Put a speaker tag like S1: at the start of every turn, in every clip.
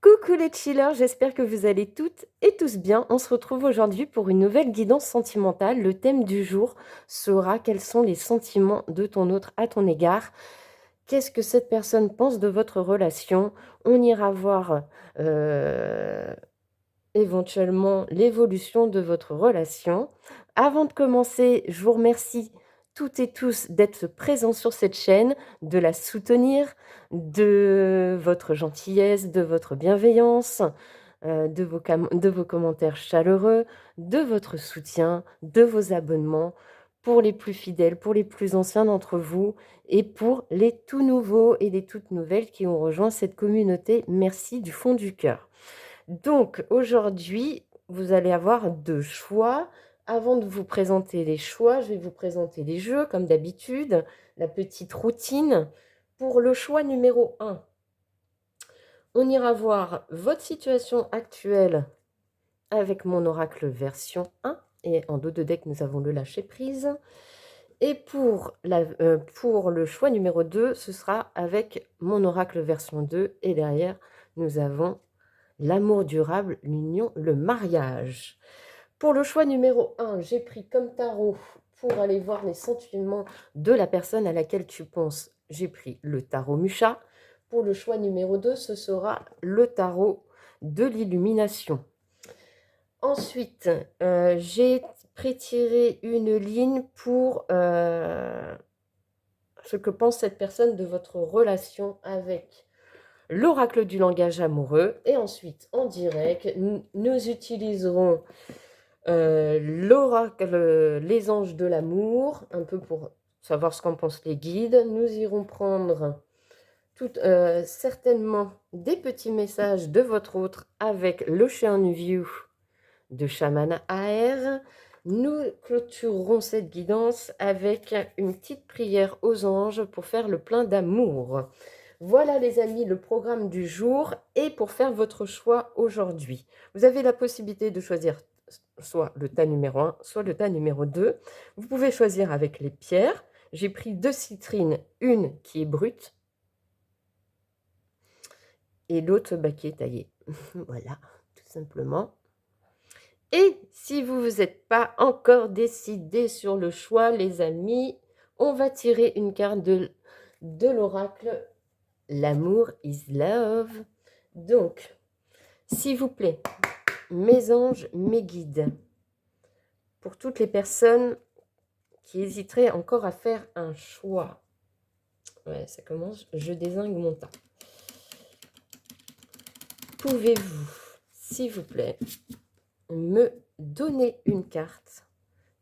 S1: Coucou les chillers, j'espère que vous allez toutes et tous bien. On se retrouve aujourd'hui pour une nouvelle guidance sentimentale. Le thème du jour sera: quels sont les sentiments de ton autre à ton égard? Qu'est-ce que cette personne pense de votre relation? On ira voir euh, éventuellement l'évolution de votre relation. Avant de commencer, je vous remercie toutes et tous d'être présents sur cette chaîne, de la soutenir, de votre gentillesse, de votre bienveillance, de vos commentaires chaleureux, de votre soutien, de vos abonnements, pour les plus fidèles, pour les plus anciens d'entre vous et pour les tout nouveaux et les toutes nouvelles qui ont rejoint cette communauté. Merci du fond du cœur. Donc aujourd'hui, vous allez avoir 2 choix. Avant de vous présenter les choix, je vais vous présenter les jeux comme d'habitude, la petite routine. Pour le choix numéro 1, on ira voir votre situation actuelle avec mon oracle version 1 et en dos de deck, nous avons le lâcher prise. Et pour le choix numéro 2, ce sera avec mon oracle version 2 et derrière, nous avons l'amour durable, l'union, le mariage. Pour le choix numéro 1, j'ai pris comme tarot pour aller voir les sentiments de la personne à laquelle tu penses. J'ai pris le tarot Musha. Pour le choix numéro 2, ce sera le tarot de l'illumination. Ensuite, j'ai prétiré une ligne pour ce que pense cette personne de votre relation avec l'oracle du langage amoureux. Et ensuite, en direct, nous utiliserons l'oracle, les anges de l'amour, un peu pour savoir ce qu'en pensent les guides. Nous irons prendre certainement des petits messages de votre autre avec l'Ocean View de Shaman AR. Nous clôturerons cette guidance avec une petite prière aux anges pour faire le plein d'amour. Voilà les amis, le programme du jour. Et pour faire votre choix aujourd'hui, vous avez la possibilité de choisir soit le tas numéro 1, soit le tas numéro 2. Vous pouvez choisir avec les pierres. J'ai pris 2 citrines, une qui est brute et l'autre qui est taillée. Voilà, tout simplement. Et si vous vous êtes pas encore décidé sur le choix, les amis, on va tirer une carte de l'oracle. L'amour is love. Donc, s'il vous plaît, mes anges, mes guides, pour toutes les personnes qui hésiteraient encore à faire un choix. Ouais, ça commence, je dézingue mon temps. Pouvez-vous, s'il vous plaît, me donner une carte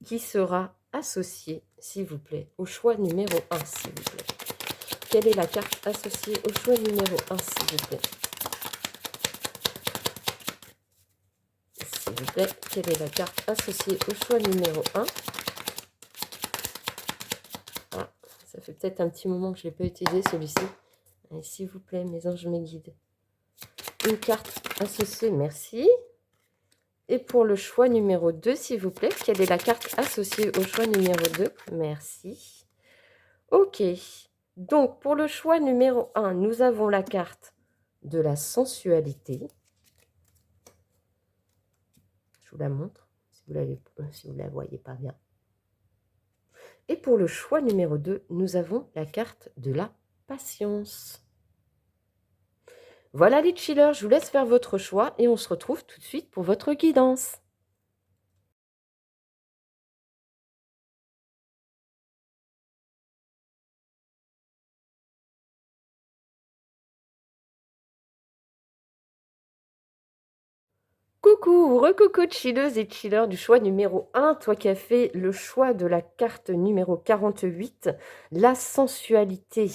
S1: qui sera associée, s'il vous plaît, au choix numéro 1, s'il vous plaît. Quelle est la carte associée au choix numéro 1, s'il vous plaît? S'il vous plaît, quelle est la carte associée au choix numéro 1? Ah, ça fait peut-être un petit moment que je ne l'ai pas utilisé, celui-ci. S'il vous plaît, mes anges, mes guides. Une carte associée, merci. Et pour le choix numéro 2, s'il vous plaît, quelle est la carte associée au choix numéro 2? Merci. Ok. Donc, pour le choix numéro 1, nous avons la carte de la sensualité. Je vous la montre, si vous ne la voyez pas bien. Et pour le choix numéro 2, nous avons la carte de la patience. Voilà les chillers, je vous laisse faire votre choix et on se retrouve tout de suite pour votre guidance. Coucou, recoucou chilleuses et chillers du choix numéro 1, toi qui as fait le choix de la carte numéro 48, la sensualité.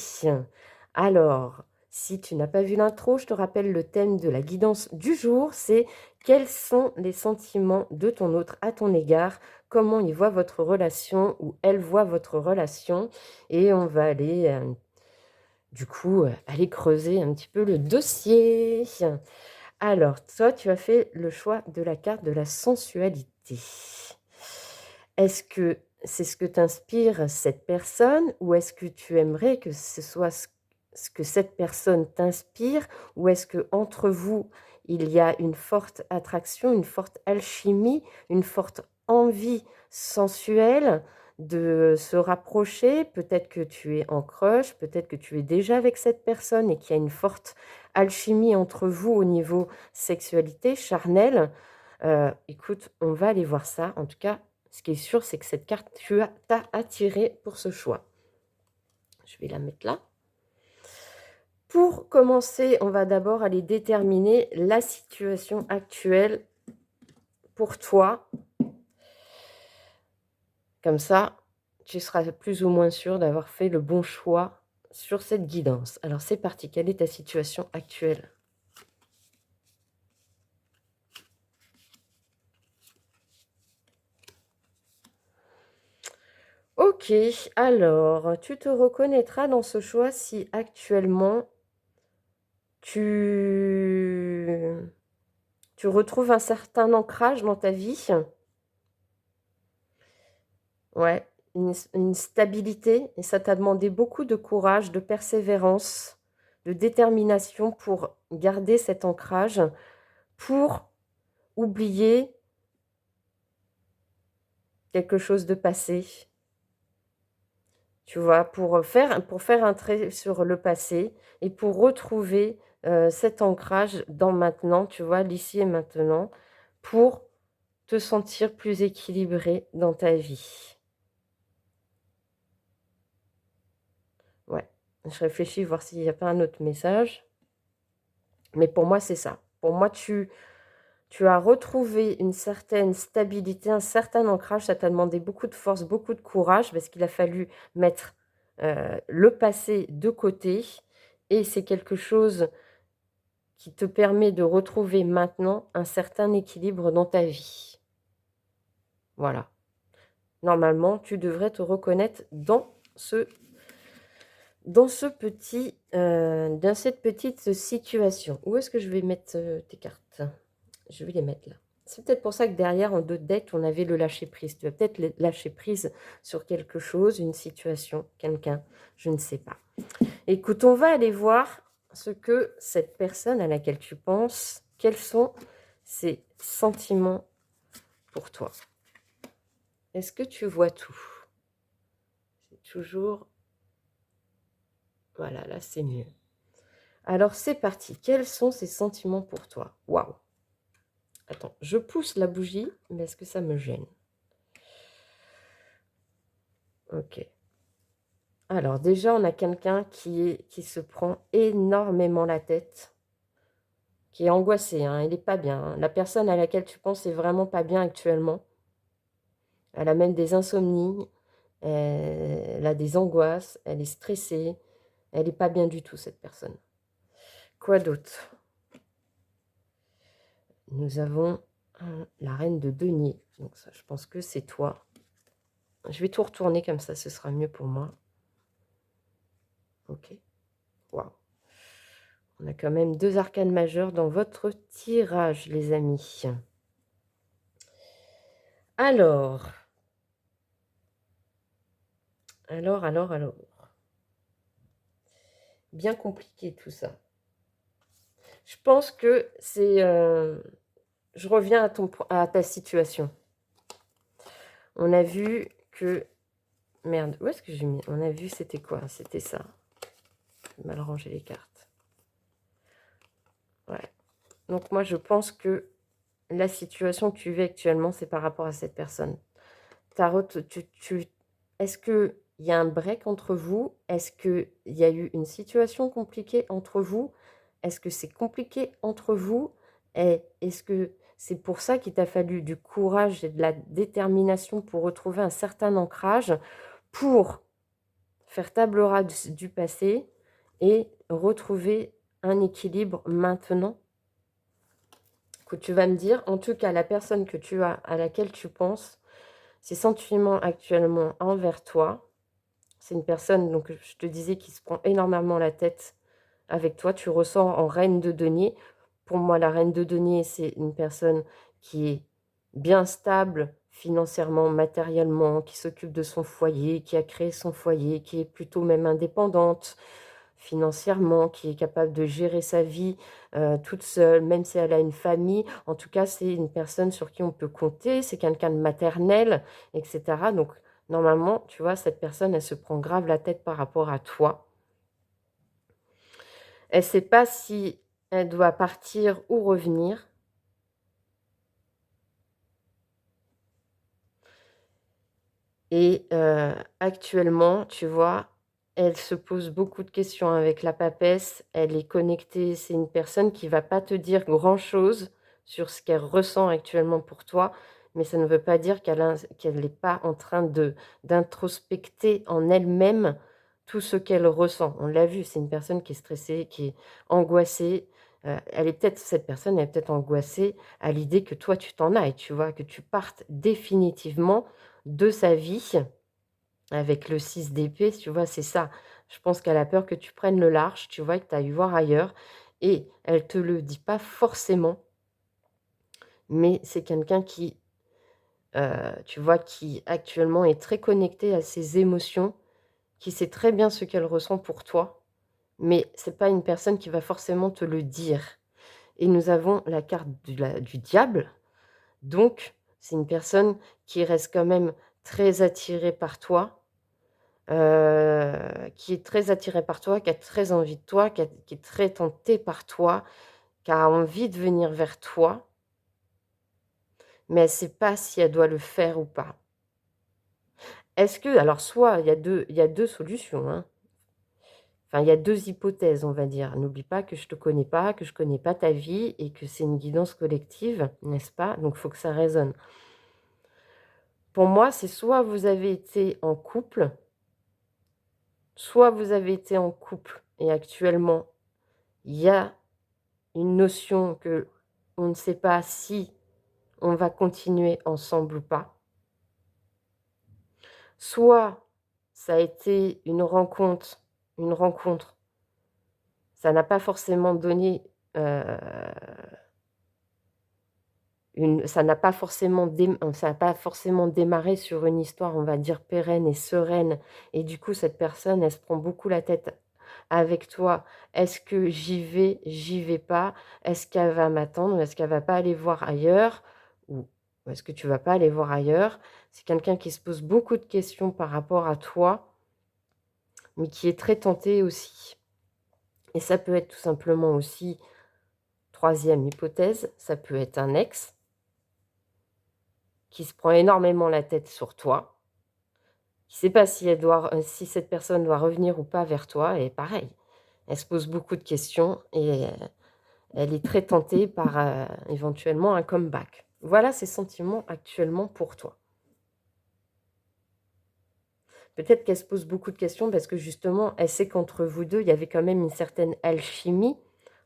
S1: Alors, si tu n'as pas vu l'intro, je te rappelle le thème de la guidance du jour, c'est quels sont les sentiments de ton autre à ton égard, comment il voit votre relation ou elle voit votre relation, et on va aller, aller creuser un petit peu le dossier. Alors, toi, tu as fait le choix de la carte de la sensualité. Est-ce que c'est ce que t'inspire cette personne ou est-ce que tu aimerais que ce soit ce que cette personne t'inspire ou est-ce que entre vous, il y a une forte attraction, une forte alchimie, une forte envie sensuelle de se rapprocher? Peut-être que tu es en crush, peut-être que tu es déjà avec cette personne et qu'il y a une forte alchimie entre vous au niveau sexualité, charnel. Écoute, on va aller voir ça. En tout cas, ce qui est sûr, c'est que cette carte t'a attiré pour ce choix. Je vais la mettre là. Pour commencer, on va d'abord aller déterminer la situation actuelle pour toi. Comme ça, tu seras plus ou moins sûr d'avoir fait le bon choix sur cette guidance. Alors c'est parti, quelle est ta situation actuelle? Ok, alors tu te reconnaîtras dans ce choix si actuellement tu, tu retrouves un certain ancrage dans ta vie. Ouais, une stabilité et ça t'a demandé beaucoup de courage, de persévérance, de détermination pour garder cet ancrage, pour oublier quelque chose de passé. Tu vois? Pour faire un trait sur le passé et pour retrouver, cet ancrage dans maintenant, tu vois? L'ici et maintenant, pour te sentir plus équilibré dans ta vie. Ouais, je réfléchis voir s'il y a pas un autre message, mais pour moi, c'est ça. Pour moi, tu as retrouvé une certaine stabilité, un certain ancrage. Ça t'a demandé beaucoup de force, beaucoup de courage parce qu'il a fallu mettre, le passé de côté et c'est quelque chose qui te permet de retrouver maintenant un certain équilibre dans ta vie. Voilà. Normalement, tu devrais te reconnaître dans cette petite situation. Où est-ce que je vais mettre, tes cartes? Je vais les mettre là. C'est peut-être pour ça que derrière, en dos de deck, on avait le lâcher-prise. Tu vas peut-être lâcher prise sur quelque chose, une situation, quelqu'un, je ne sais pas. Écoute, on va aller voir ce que cette personne à laquelle tu penses, quels sont ses sentiments pour toi. Est-ce que tu vois tout? C'est toujours... Voilà, là c'est mieux. Alors c'est parti. Quels sont ses sentiments pour toi? Waouh! Attends, je pousse la bougie, mais est-ce que ça me gêne? Ok. Alors déjà, on a quelqu'un qui se prend énormément la tête, qui est angoissé, hein, il n'est pas bien, hein. La personne à laquelle tu penses est vraiment pas bien actuellement. Elle a même des insomnies, elle a des angoisses, elle est stressée, elle n'est pas bien du tout, cette personne. Quoi d'autre? Nous avons la reine de denier. Donc ça, je pense que c'est toi. Je vais tout retourner comme ça, ce sera mieux pour moi. Ok. Waouh. On a quand même 2 arcanes majeures dans votre tirage, les amis. Alors, alors. Bien compliqué tout ça. Je pense que c'est... je reviens à ta situation. On a vu que... Merde, où est-ce que j'ai mis? On a vu, c'était quoi? C'était ça. J'ai mal rangé les cartes. Ouais. Donc moi, je pense que la situation que tu vis actuellement, c'est par rapport à cette personne. Est-ce qu'il y a un break entre vous? Est-ce qu'il y a eu une situation compliquée entre vous? Est-ce que c'est compliqué entre vous? Et est-ce que c'est pour ça qu'il t'a fallu du courage et de la détermination pour retrouver un certain ancrage, pour faire table rase du passé et retrouver un équilibre maintenant? Que tu vas me dire, en tout cas, la personne que tu as, à laquelle tu penses, ses sentiments actuellement envers toi, c'est une personne, donc je te disais, qui se prend énormément la tête avec toi. Tu ressens en reine de denier. Pour moi, la reine de denier, c'est une personne qui est bien stable financièrement, matériellement, qui s'occupe de son foyer, qui a créé son foyer, qui est plutôt même indépendante. financièrement, qui est capable de gérer sa vie toute seule, même si elle a une famille. En tout cas, c'est une personne sur qui on peut compter, c'est quelqu'un de maternel, etc. Donc, normalement, tu vois, cette personne, elle se prend grave la tête par rapport à toi. Elle ne sait pas si elle doit partir ou revenir. Et actuellement, tu vois, elle se pose beaucoup de questions avec la papesse. Elle est connectée. C'est une personne qui va pas te dire grand-chose sur ce qu'elle ressent actuellement pour toi, mais ça ne veut pas dire qu'elle n'est pas en train d'introspecter en elle-même tout ce qu'elle ressent. On l'a vu, c'est une personne qui est stressée, qui est angoissée. Cette personne est peut-être angoissée à l'idée que toi, tu t'en ailles, tu vois, que tu partes définitivement de sa vie avec le 6 d'épée, tu vois? C'est ça. Je pense qu'elle a peur que tu prennes le large, tu vois? Que tu ailles voir ailleurs et elle te le dit pas forcément, mais c'est quelqu'un qui, tu vois, qui actuellement est très connecté à ses émotions, qui sait très bien ce qu'elle ressent pour toi, mais c'est pas une personne qui va forcément te le dire et nous avons la carte du diable, donc c'est une personne qui reste quand même très attirée par toi. Qui est très attirée par toi, qui a très envie de toi, qui est très tentée par toi, qui a envie de venir vers toi, mais elle ne sait pas si elle doit le faire ou pas. Est-ce que alors soit il y a deux solutions, hein, enfin il y a 2 hypothèses, on va dire. N'oublie pas que je te connais pas, que je connais pas ta vie et que c'est une guidance collective, n'est-ce pas? Donc il faut que ça résonne. Pour moi, c'est soit vous avez été en couple, soit vous avez été en couple et actuellement il y a une notion que on ne sait pas si on va continuer ensemble ou pas. Soit ça a été une rencontre, ça n'a pas forcément donné, heu, ça n'a pas forcément démarré sur une histoire, on va dire, pérenne et sereine et du coup, cette personne, elle se prend beaucoup la tête avec toi. Est-ce que j'y vais? J'y vais pas? Est-ce qu'elle va m'attendre? Ou est-ce qu'elle va pas aller voir ailleurs? Ou est-ce que tu vas pas aller voir ailleurs? C'est quelqu'un qui se pose beaucoup de questions par rapport à toi, mais qui est très tenté aussi. Et ça peut être tout simplement aussi, troisième hypothèse, ça peut être un ex qui se prend énormément la tête sur toi, qui ne sait pas si cette personne doit revenir ou pas vers toi et pareil, elle se pose beaucoup de questions et elle est très tentée par, éventuellement un comeback. Voilà ses sentiments actuellement pour toi. Peut-être qu'elle se pose beaucoup de questions parce que justement, elle sait qu'entre vous 2 il y avait quand même une certaine alchimie.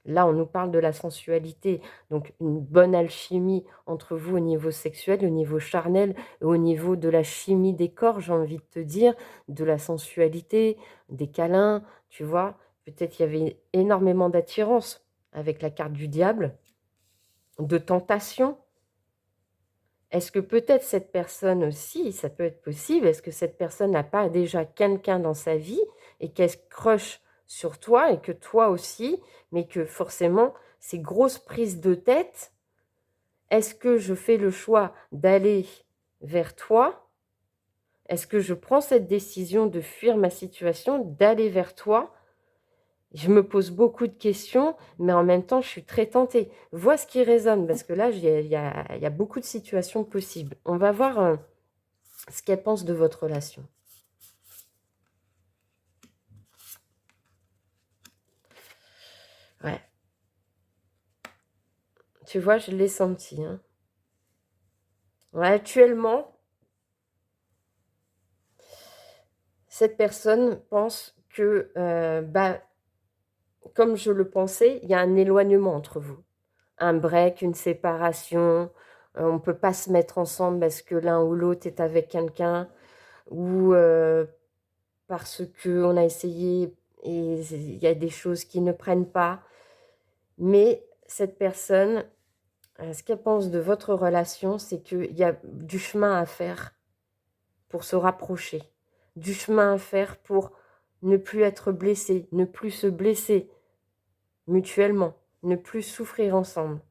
S1: Là, on nous parle de la sensualité, donc une bonne alchimie entre vous au niveau sexuel, au niveau charnel et au niveau de la chimie des corps, j'ai envie de te dire, de la sensualité, des câlins, tu vois? Peut-être il y avait énormément d'attirance avec la carte du diable, de tentation. Est-ce que peut-être cette personne aussi, ça peut être possible, est-ce que cette personne n'a pas déjà quelqu'un dans sa vie et qu'elle se crush sur toi et que toi aussi, mais que forcément, ces grosses prises de tête, est-ce que je fais le choix d'aller vers toi? Est-ce que je prends cette décision de fuir ma situation, d'aller vers toi? Je me pose beaucoup de questions, mais en même temps, je suis très tentée. Vois ce qui résonne, parce que là, il y a beaucoup de situations possibles. On va voir, ce qu'elle pense de votre relation. Ouais, tu vois, je l'ai senti, hein. Ouais, actuellement, cette personne pense que, bah, comme je le pensais, il y a un éloignement entre vous. Un break, une séparation, on ne peut pas se mettre ensemble parce que l'un ou l'autre est avec quelqu'un ou, parce qu'on a essayé et il y a des choses qui ne prennent pas. Mais cette personne, ce qu'elle pense de votre relation, c'est qu'il y a du chemin à faire pour se rapprocher, du chemin à faire pour ne plus être blessé, ne plus se blesser mutuellement, ne plus souffrir ensemble.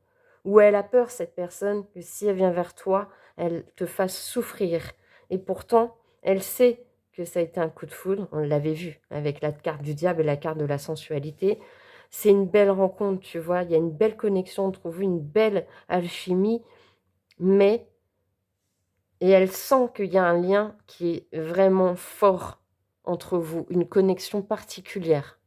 S1: Ou elle a peur, cette personne, que si elle vient vers toi, elle te fasse souffrir. Et pourtant, elle sait que ça a été un coup de foudre. On l'avait vu avec la carte du diable et la carte de la sensualité. C'est une belle rencontre, tu vois. Il y a une belle connexion entre vous, une belle alchimie. Mais, et elle sent qu'il y a un lien qui est vraiment fort entre vous, une connexion particulière.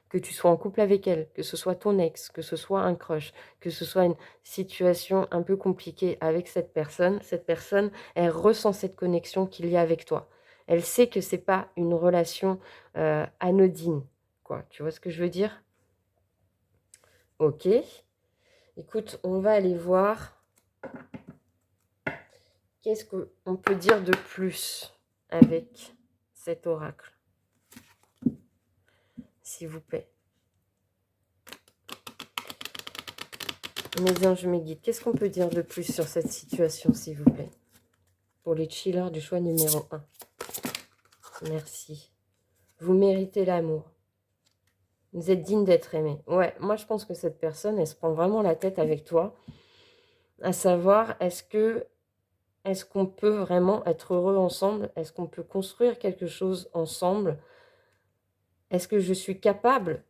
S1: Que tu sois en couple avec elle, que ce soit ton ex, que ce soit un crush, que ce soit une situation un peu compliquée avec cette personne, elle ressent cette connexion qu'il y a avec toi. Elle sait que c'est pas une relation anodine, quoi. Tu vois ce que je veux dire? Ok. Écoute, on va aller voir qu'est-ce qu'on peut dire de plus avec cet oracle, s'il vous plaît. Mes anges, mes guides, qu'est-ce qu'on peut dire de plus sur cette situation, s'il vous plaît? Pour les chillers du choix numéro 1. Merci. Vous méritez l'amour. Vous êtes digne d'être aimé. Ouais, moi je pense que cette personne, elle se prend vraiment la tête avec toi. À savoir, est-ce qu'on peut vraiment être heureux ensemble? Est-ce qu'on peut construire quelque chose ensemble? Est-ce que je suis capable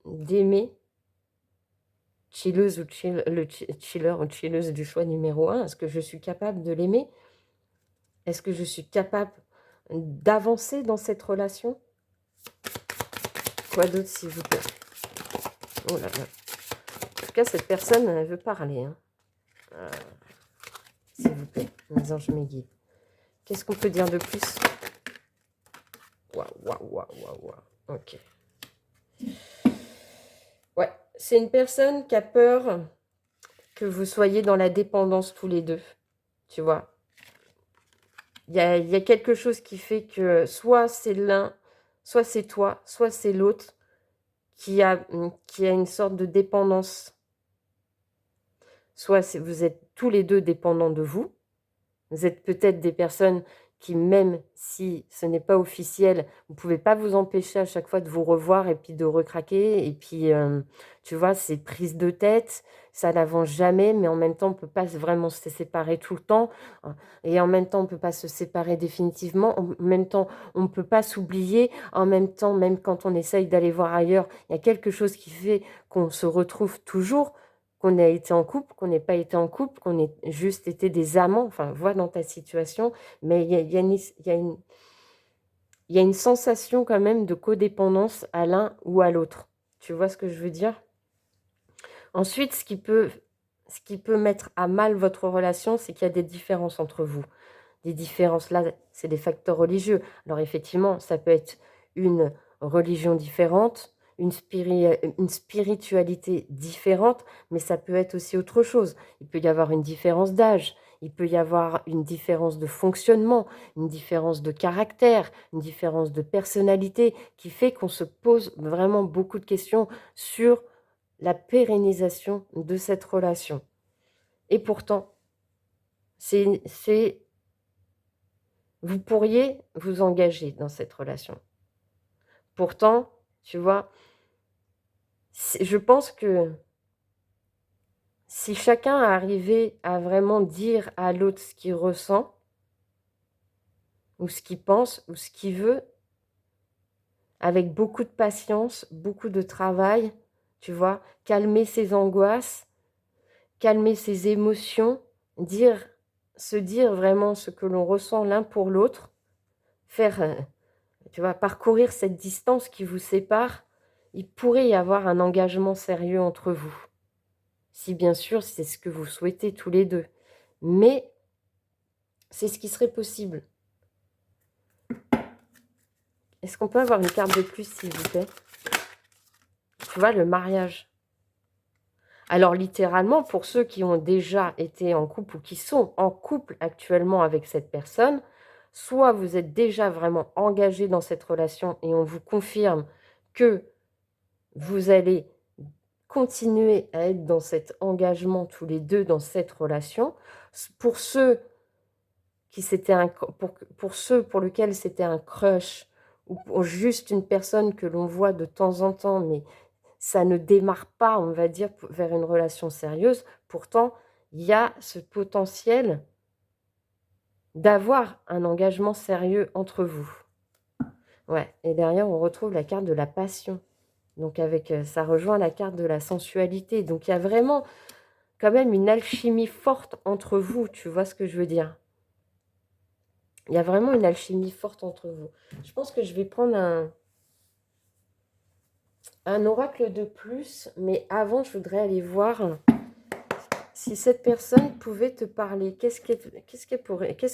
S1: d'aimer chilleuse ou chiller ou chilleuse du choix numéro 1? Est-ce que je suis capable de l'aimer? Est-ce que je suis capable d'avancer dans cette relation? Quoi d'autre, s'il vous plaît? Oh là là. En tout cas, cette personne, elle veut parler. Hein. S'il vous plaît, mes anges, mes guides. Qu'est-ce qu'on peut dire de plus? Waouh, waouh, waouh, waouh, waouh. Ok. Ouais, c'est une personne qui a peur que vous soyez dans la dépendance tous les deux. Tu vois? Il y a quelque chose qui fait que soit c'est l'un, soit c'est toi, soit c'est l'autre qui a une sorte de dépendance. Soit vous êtes tous les deux dépendants de vous. Vous êtes peut-être des personnes qui, même si ce n'est pas officiel, vous ne pouvez pas vous empêcher à chaque fois de vous revoir et puis de recraquer. Et puis, tu vois, c'est prise de tête, ça n'avance jamais, mais en même temps, on ne peut pas vraiment se séparer tout le temps. Et en même temps, on ne peut pas se séparer définitivement. En même temps, on ne peut pas s'oublier. En même temps, même quand on essaye d'aller voir ailleurs, il y a quelque chose qui fait qu'on se retrouve toujours, qu'on a été en couple, qu'on n'ait pas été en couple, qu'on ait juste été des amants, enfin, vois dans ta situation, mais il y a une sensation quand même de codépendance à l'un ou à l'autre. Tu vois ce que je veux dire? Ensuite, ce qui peut mettre à mal votre relation, c'est qu'il y a des différences entre vous. Des différences là, c'est des facteurs religieux. Alors effectivement, ça peut être une religion différente, une spiritualité différente, mais ça peut être aussi autre chose. Il peut y avoir une différence d'âge, il peut y avoir une différence de fonctionnement, une différence de caractère, une différence de personnalité qui fait qu'on se pose vraiment beaucoup de questions sur la pérennisation de cette relation. Et pourtant, c'est vous pourriez vous engager dans cette relation. Pourtant, tu vois, je pense que si chacun arrivait à vraiment dire à l'autre ce qu'il ressent, ou ce qu'il pense, ou ce qu'il veut, avec beaucoup de patience, beaucoup de travail, tu vois, calmer ses angoisses, calmer ses émotions, se dire vraiment ce que l'on ressent l'un pour l'autre, faire tu vois, parcourir cette distance qui vous sépare, il pourrait y avoir un engagement sérieux entre vous. Si bien sûr, c'est ce que vous souhaitez tous les deux. Mais c'est ce qui serait possible. Est-ce qu'on peut avoir une carte de plus, s'il vous plaît? Tu vois, le mariage. Alors littéralement, pour ceux qui ont déjà été en couple ou qui sont en couple actuellement avec cette personne, soit vous êtes déjà vraiment engagé dans cette relation et on vous confirme que vous allez continuer à être dans cet engagement tous les deux dans cette relation. Pour ceux pour ceux pour lesquels c'était un crush ou pour juste une personne que l'on voit de temps en temps, mais ça ne démarre pas, on va dire, vers une relation sérieuse. Pourtant, il y a ce potentiel d'avoir un engagement sérieux entre vous. Ouais, et derrière, on retrouve la carte de la passion. Donc, avec, ça rejoint la carte de la sensualité. Donc, il y a vraiment quand même une alchimie forte entre vous, tu vois ce que je veux dire? Il y a vraiment une alchimie forte entre vous. Je pense que je vais prendre un oracle de plus, mais avant, je voudrais aller voir si cette personne pouvait te parler. Qu'est-ce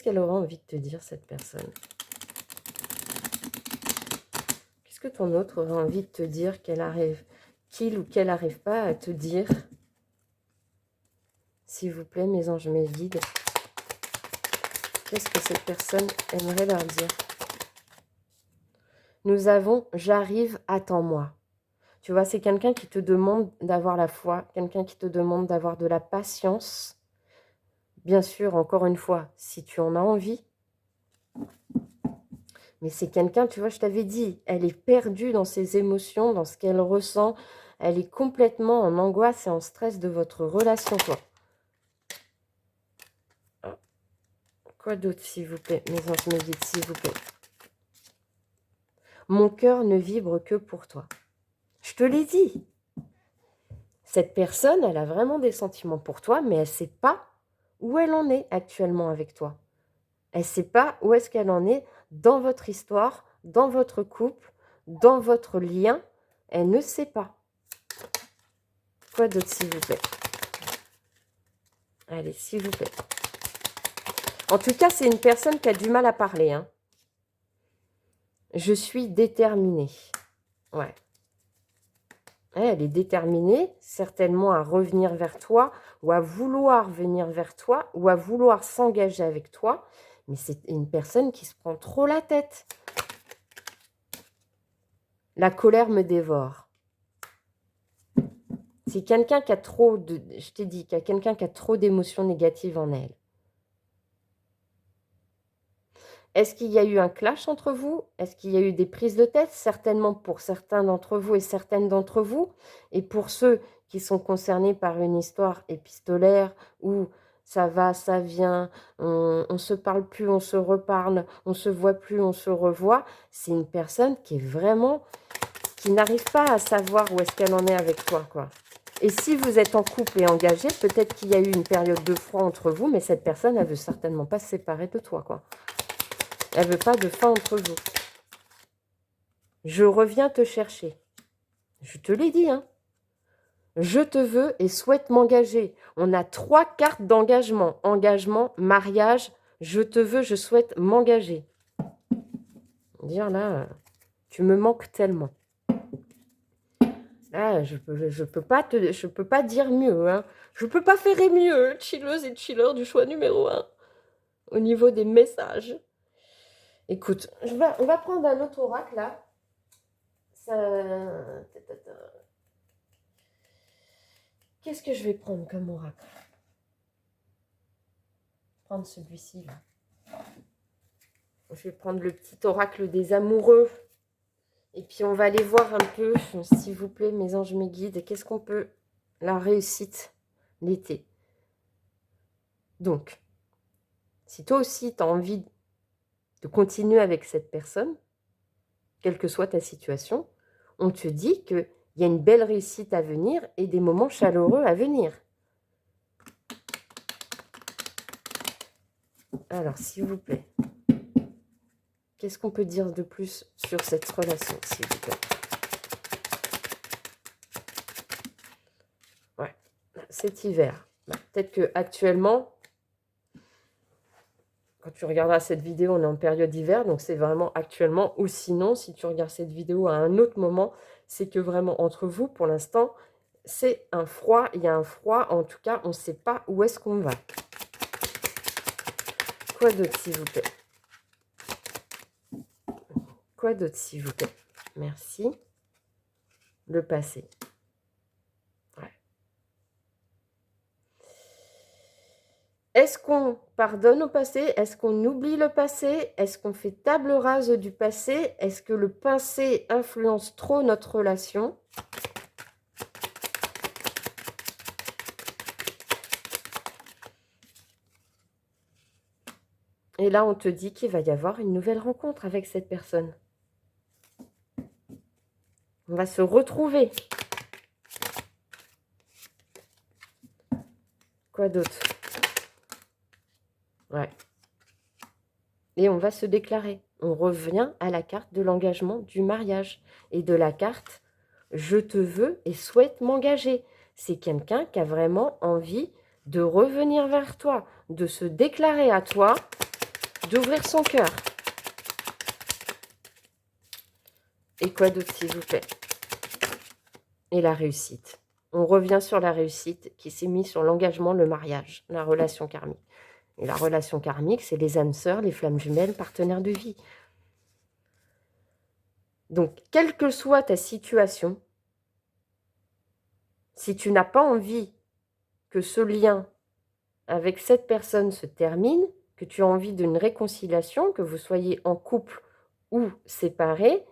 S1: qu'elle aurait envie de te dire, cette personne? Qu'est-ce que ton autre aurait envie de te dire qu'il ou qu'elle n'arrive pas à te dire? S'il vous plaît, mes anges, mes guides. Qu'est-ce que cette personne aimerait leur dire? Nous avons « j'arrive, attends-moi ». Tu vois, c'est quelqu'un qui te demande d'avoir la foi, quelqu'un qui te demande d'avoir de la patience. Bien sûr, encore une fois, si tu en as envie. Mais c'est quelqu'un, tu vois, je t'avais dit, elle est perdue dans ses émotions, dans ce qu'elle ressent. Elle est complètement en angoisse et en stress de votre relation, toi. Quoi d'autre, s'il vous plaît, mes anges me guident, s'il vous plaît. Mon cœur ne vibre que pour toi. Je te l'ai dit. Cette personne, elle a vraiment des sentiments pour toi, mais elle ne sait pas où elle en est actuellement avec toi. Elle ne sait pas où est-ce qu'elle en est dans votre histoire, dans votre couple, dans votre lien. Elle ne sait pas. Quoi d'autre, s'il vous plaît? Allez, s'il vous plaît. En tout cas, c'est une personne qui a du mal à parler. Hein. Je suis déterminée. Ouais. Elle est déterminée, certainement, à revenir vers toi, ou à vouloir venir vers toi, ou à vouloir s'engager avec toi. Mais c'est une personne qui se prend trop la tête. La colère me dévore. C'est quelqu'un qui a trop de... Je t'ai dit, qu'il y a quelqu'un qui a trop d'émotions négatives en elle. Est-ce qu'il y a eu un clash entre vous? Est-ce qu'il y a eu des prises de tête? Certainement pour certains d'entre vous et certaines d'entre vous. Et pour ceux qui sont concernés par une histoire épistolaire où ça va, ça vient, on ne se parle plus, on se reparle, on ne se voit plus, on se revoit, c'est une personne qui est vraiment... qui n'arrive pas à savoir où est-ce qu'elle en est avec toi, quoi. Et si vous êtes en couple et engagé, peut-être qu'il y a eu une période de froid entre vous, mais cette personne, elle ne veut certainement pas se séparer de toi, quoi. Elle ne veut pas de fin entre vous. Je reviens te chercher. Je te l'ai dit, hein. Je te veux et souhaite m'engager. On a 3 cartes d'engagement. Engagement, mariage, je te veux, je souhaite m'engager. Dire là, tu me manques tellement. Là, je peux pas dire mieux. Hein. Je peux pas faire mieux, chilleuse et chiller du choix numéro 1. Au niveau des messages. Écoute, on va prendre un autre oracle là. Qu'est-ce que je vais prendre comme oracle? Prendre celui-ci là. Je vais prendre le petit oracle des amoureux. Et puis on va aller voir un peu, s'il vous plaît, mes anges, mes guides, qu'est-ce qu'on peut... La réussite, l'été. Donc, si toi aussi tu as envie de continuer avec cette personne, quelle que soit ta situation, on te dit qu'il y a une belle réussite à venir et des moments chaleureux à venir. Alors, s'il vous plaît, qu'est-ce qu'on peut dire de plus sur cette relation, s'il vous plaît? Ouais, cet hiver. Peut-être qu'actuellement, quand tu regarderas cette vidéo, on est en période d'hiver, donc c'est vraiment actuellement. Ou sinon, si tu regardes cette vidéo à un autre moment, c'est que vraiment entre vous, pour l'instant, c'est un froid. Il y a un froid, en tout cas, on ne sait pas où est-ce qu'on va. Quoi d'autre, s'il vous plaît? Quoi d'autre, s'il vous plaît? Merci. Le passé. Ouais. Est-ce qu'on pardonne au passé? Est-ce qu'on oublie le passé? Est-ce qu'on fait table rase du passé? Est-ce que le passé influence trop notre relation? Et là, on te dit qu'il va y avoir une nouvelle rencontre avec cette personne. On va se retrouver. Quoi d'autre? Ouais. Et on va se déclarer. On revient à la carte de l'engagement du mariage. Et de la carte « Je te veux et souhaite m'engager ». C'est quelqu'un qui a vraiment envie de revenir vers toi, de se déclarer à toi, d'ouvrir son cœur. Et quoi d'autre, s'il vous plaît? Et la réussite. On revient sur la réussite qui s'est mise sur l'engagement, le mariage, la relation karmique. Et la relation karmique, c'est les âmes sœurs, les flammes jumelles, partenaires de vie. Donc, quelle que soit ta situation, si tu n'as pas envie que ce lien avec cette personne se termine, que tu as envie d'une réconciliation, que vous soyez en couple ou séparés,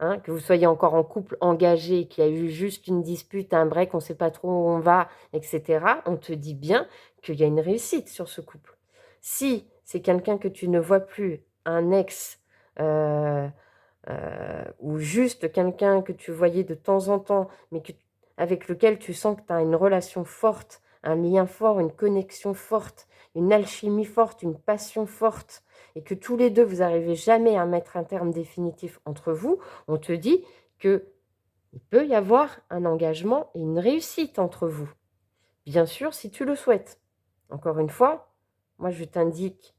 S1: hein, que vous soyez encore en couple engagé, qu'il y a eu juste une dispute, un break, on ne sait pas trop où on va, etc., on te dit bien qu'il y a une réussite sur ce couple. Si c'est quelqu'un que tu ne vois plus, un ex, ou juste quelqu'un que tu voyais de temps en temps, mais avec lequel tu sens que tu as une relation forte, un lien fort, une connexion forte, une alchimie forte, une passion forte, et que tous les deux, vous n'arrivez jamais à mettre un terme définitif entre vous, on te dit qu'il peut y avoir un engagement et une réussite entre vous. Bien sûr, si tu le souhaites. Encore une fois, moi je t'indique,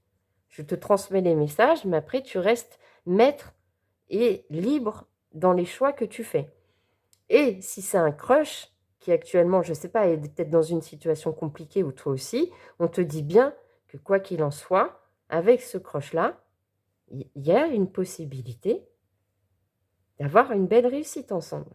S1: je te transmets les messages, mais après tu restes maître et libre dans les choix que tu fais. Et si c'est un crush qui actuellement, je ne sais pas, est peut-être dans une situation compliquée ou toi aussi, on te dit bien que quoi qu'il en soit, avec ce crush-là, il y a une possibilité d'avoir une belle réussite ensemble.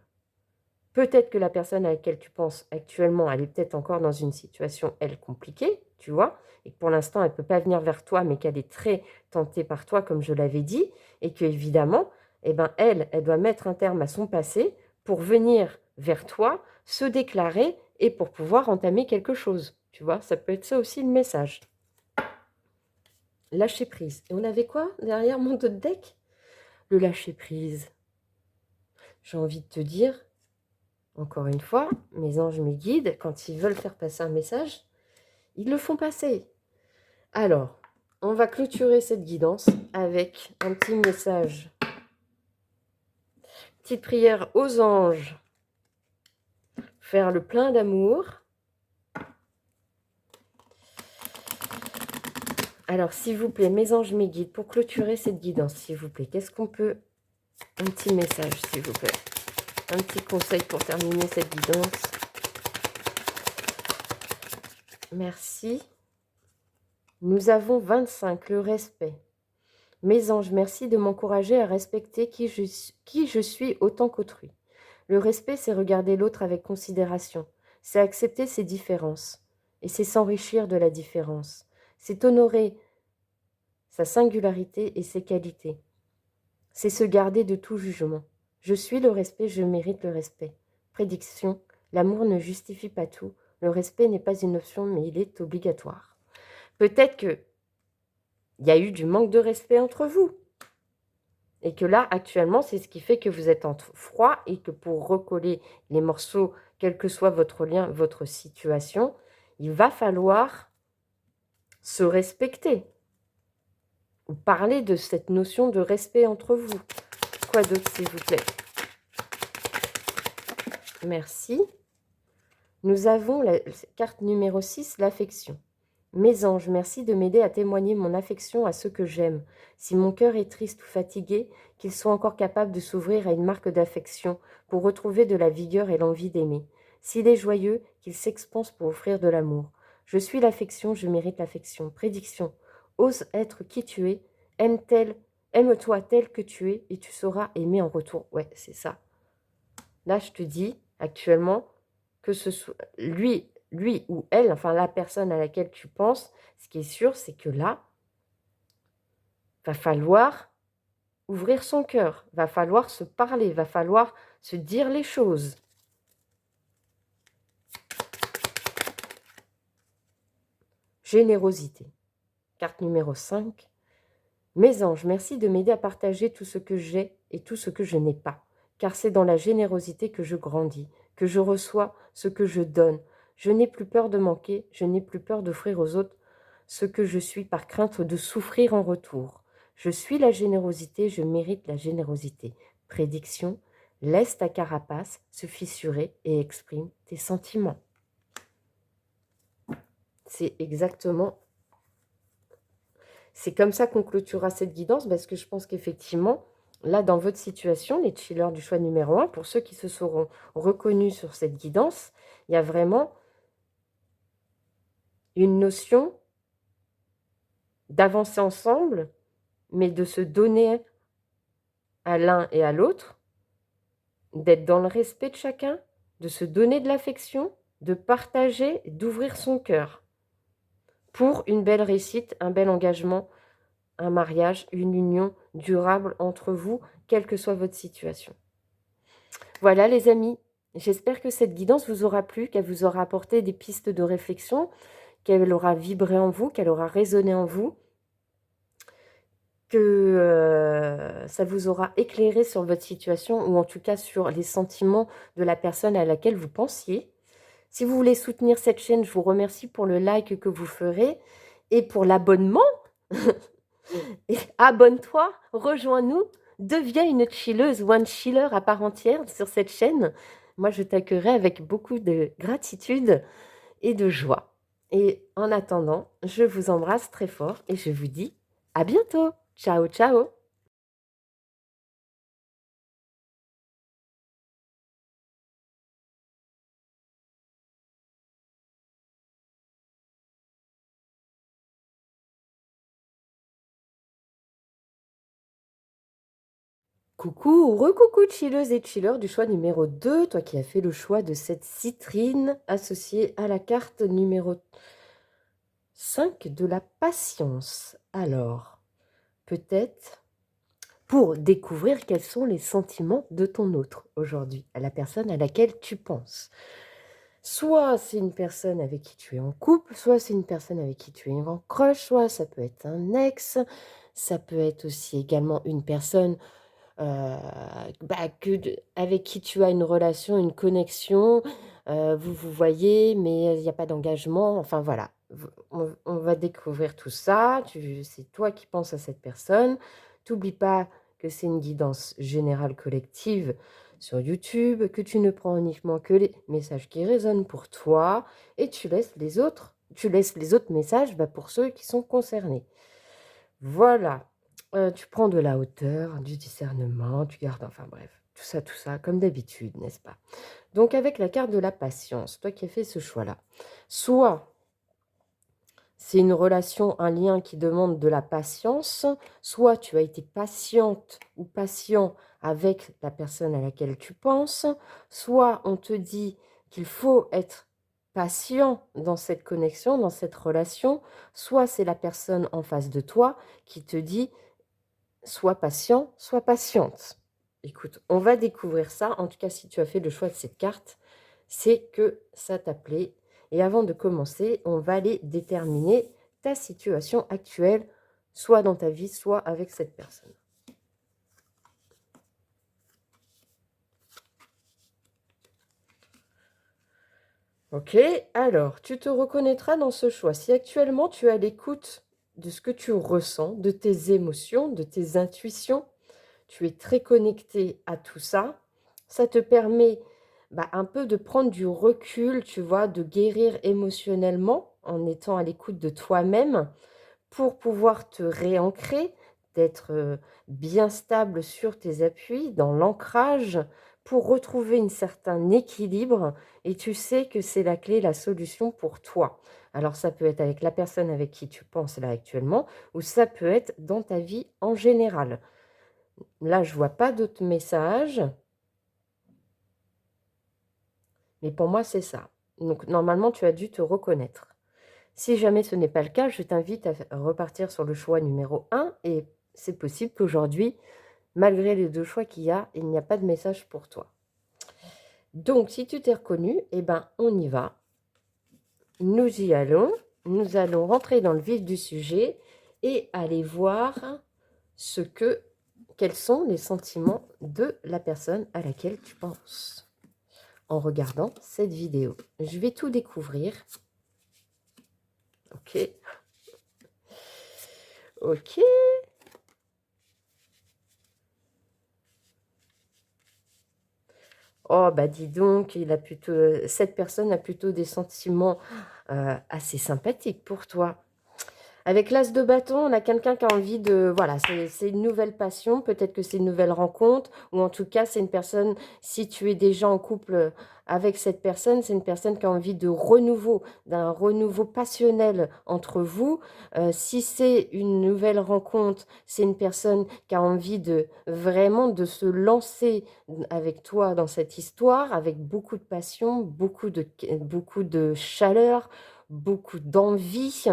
S1: Peut-être que la personne à laquelle tu penses actuellement, elle est peut-être encore dans une situation, elle, compliquée, tu vois, et que pour l'instant, elle ne peut pas venir vers toi, mais qu'elle est très tentée par toi, comme je l'avais dit, et qu'évidemment, eh ben, elle doit mettre un terme à son passé pour venir vers toi, se déclarer, et pour pouvoir entamer quelque chose. Tu vois, ça peut être ça aussi le message. Lâcher prise. Et on avait quoi derrière mon dos de deck? Le lâcher prise. J'ai envie de te dire, encore une fois, mes anges, mes guides, quand ils veulent faire passer un message, ils le font passer. Alors, on va clôturer cette guidance avec un petit message. Petite prière aux anges. Faire le plein d'amour. Alors, s'il vous plaît, mes anges, mes guides, pour clôturer cette guidance, s'il vous plaît, qu'est-ce qu'on peut... Un petit message, s'il vous plaît. Un petit conseil pour terminer cette guidance. Merci. Nous avons 25, le respect. Mes anges, merci de m'encourager à respecter qui je suis autant qu'autrui. Le respect, c'est regarder l'autre avec considération. C'est accepter ses différences. Et c'est s'enrichir de la différence. C'est honorer sa singularité et ses qualités. C'est se garder de tout jugement. Je suis le respect, je mérite le respect. Prédiction, l'amour ne justifie pas tout. Le respect n'est pas une option, mais il est obligatoire. Peut-être qu'il y a eu du manque de respect entre vous. Et que là, actuellement, c'est ce qui fait que vous êtes en froid et que pour recoller les morceaux, quel que soit votre lien, votre situation, il va falloir se respecter. Ou parler de cette notion de respect entre vous. Quoi d'autre, s'il vous plaît? Merci. Nous avons la carte numéro 6, l'affection. Mes anges, merci de m'aider à témoigner mon affection à ceux que j'aime. Si mon cœur est triste ou fatigué, qu'ils soient encore capables de s'ouvrir à une marque d'affection pour retrouver de la vigueur et l'envie d'aimer. S'il est joyeux, qu'il s'expanse pour offrir de l'amour. Je suis l'affection, je mérite l'affection. Prédiction, ose être qui tu es, aime-toi tel que tu es et tu sauras aimer en retour. Ouais, c'est ça. Là, je te dis, actuellement, que ce soit lui, lui ou elle, enfin la personne à laquelle tu penses, ce qui est sûr, c'est que là, va falloir ouvrir son cœur, va falloir se parler, va falloir se dire les choses. Générosité. Carte numéro 5. Mes anges, merci de m'aider à partager tout ce que j'ai et tout ce que je n'ai pas, car c'est dans la générosité que je grandis, que je reçois ce que je donne. Je n'ai plus peur de manquer, je n'ai plus peur d'offrir aux autres ce que je suis par crainte de souffrir en retour. Je suis la générosité, je mérite la générosité. Prédiction, laisse ta carapace se fissurer et exprime tes sentiments. C'est exactement... C'est comme ça qu'on clôturera cette guidance, parce que je pense qu'effectivement, là, dans votre situation, les chillers du choix numéro 1, pour ceux qui se seront reconnus sur cette guidance, il y a vraiment une notion d'avancer ensemble, mais de se donner à l'un et à l'autre, d'être dans le respect de chacun, de se donner de l'affection, de partager, d'ouvrir son cœur pour une belle réussite, un bel engagement, un mariage, une union durable entre vous, quelle que soit votre situation. Voilà les amis, j'espère que cette guidance vous aura plu, qu'elle vous aura apporté des pistes de réflexion, qu'elle aura vibré en vous, qu'elle aura résonné en vous, que ça vous aura éclairé sur votre situation ou en tout cas sur les sentiments de la personne à laquelle vous pensiez. Si vous voulez soutenir cette chaîne, je vous remercie pour le like que vous ferez et pour l'abonnement. Et abonne-toi, rejoins-nous, deviens une chilleuse ou un chiller à part entière sur cette chaîne. Moi, je t'accueillerai avec beaucoup de gratitude et de joie. Et en attendant, je vous embrasse très fort et je vous dis à bientôt. Ciao, ciao. Coucou, recoucou chilleuse et chiller du choix numéro 2, toi qui as fait le choix de cette citrine associée à la carte numéro 5 de la patience. Alors, peut-être pour découvrir quels sont les sentiments de ton autre aujourd'hui, à la personne à laquelle tu penses. Soit c'est une personne avec qui tu es en couple, soit c'est une personne avec qui tu es en crush, soit ça peut être un ex, ça peut être aussi également une personne avec qui tu as une relation, une connexion, vous vous voyez, mais il n'y a pas d'engagement. Enfin voilà, on va découvrir tout ça. C'est toi qui penses à cette personne. T'oublie pas que c'est une guidance générale collective sur YouTube, que tu ne prends uniquement que les messages qui résonnent pour toi et tu laisses les autres messages pour ceux qui sont concernés. Voilà. Tu prends de la hauteur, du discernement, tu gardes enfin bref, tout ça, comme d'habitude, n'est-ce pas? Donc avec la carte de la patience, toi qui as fait ce choix-là, soit c'est une relation, un lien qui demande de la patience, soit tu as été patiente ou patient avec la personne à laquelle tu penses, soit on te dit qu'il faut être patient dans cette connexion, dans cette relation, soit c'est la personne en face de toi qui te dit sois patient, sois patiente. Écoute, on va découvrir ça. En tout cas, si tu as fait le choix de cette carte, c'est que ça t'a plu. Et avant de commencer, on va aller déterminer ta situation actuelle, soit dans ta vie, soit avec cette personne. Ok, alors, tu te reconnaîtras dans ce choix. Si actuellement tu es à l'écoute de ce que tu ressens, de tes émotions, de tes intuitions, tu es très connecté à tout ça, ça te permet un peu de prendre du recul, tu vois, de guérir émotionnellement en étant à l'écoute de toi-même pour pouvoir te réancrer, d'être bien stable sur tes appuis, dans l'ancrage, pour retrouver un certain équilibre. Et tu sais que c'est la clé, la solution pour toi. Alors ça peut être avec la personne avec qui tu penses là actuellement, ou ça peut être dans ta vie en général. Là, je vois pas d'autres messages. Mais pour moi, c'est ça. Donc normalement, tu as dû te reconnaître. Si jamais ce n'est pas le cas, je t'invite à repartir sur le choix numéro 1 et c'est possible qu'aujourd'hui, malgré les 2 choix qu'il y a, il n'y a pas de message pour toi. Donc si tu t'es reconnu, eh ben, on y va. Nous y allons. Nous allons rentrer dans le vif du sujet et aller voir quels sont les sentiments de la personne à laquelle tu penses en regardant cette vidéo. Je vais tout découvrir. Ok. Ok. Oh, bah dis donc, cette personne a plutôt des sentiments assez sympathiques pour toi. Avec l'as de bâton, on a quelqu'un qui a envie de... Voilà, c'est une nouvelle passion, peut-être que c'est une nouvelle rencontre, ou en tout cas, c'est une personne, si tu es déjà en couple avec cette personne, c'est une personne qui a envie de renouveau, d'un renouveau passionnel entre vous. Si c'est une nouvelle rencontre, c'est une personne qui a envie de vraiment de se lancer avec toi dans cette histoire, avec beaucoup de passion, beaucoup de chaleur, beaucoup d'envie.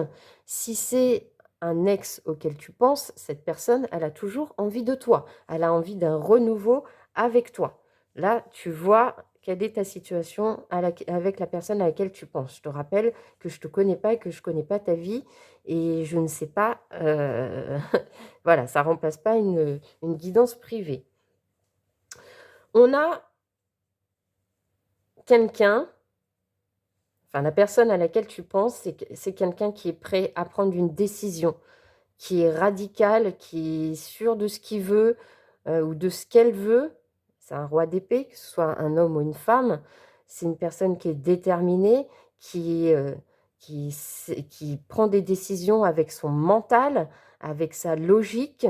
S1: Si c'est un ex auquel tu penses, cette personne, elle a toujours envie de toi. Elle a envie d'un renouveau avec toi. Là, tu vois quelle est ta situation avec la personne à laquelle tu penses. Je te rappelle que je ne te connais pas et que je ne connais pas ta vie et je ne sais pas... voilà, ça ne remplace pas une guidance privée. On a quelqu'un... Enfin, la personne à laquelle tu penses, c'est quelqu'un qui est prêt à prendre une décision, qui est radical, qui est sûr de ce qu'il veut ou de ce qu'elle veut. C'est un roi d'épée, que ce soit un homme ou une femme. C'est une personne qui est déterminée, qui prend des décisions avec son mental, avec sa logique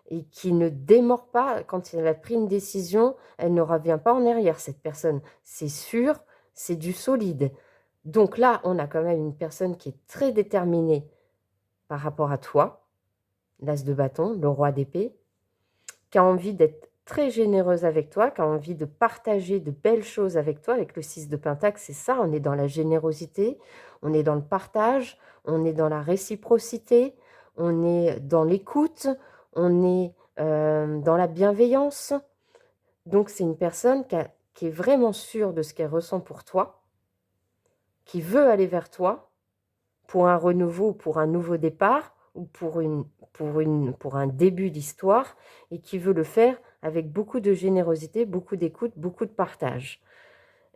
S1: et qui ne démord pas. Quand elle a pris une décision, elle ne revient pas en arrière, cette personne. C'est sûr, c'est du solide. Donc là, on a quand même une personne qui est très déterminée par rapport à toi, l'as de bâton, le roi d'épée, qui a envie d'être très généreuse avec toi, qui a envie de partager de belles choses avec toi. Avec le 6 de Pentacle, c'est ça, on est dans la générosité, on est dans le partage, on est dans la réciprocité, on est dans l'écoute, on est dans la bienveillance. Donc c'est une personne qui est vraiment sûre de ce qu'elle ressent pour toi, qui veut aller vers toi pour un renouveau, pour un nouveau départ, ou pour un début d'histoire, et qui veut le faire avec beaucoup de générosité, beaucoup d'écoute, beaucoup de partage.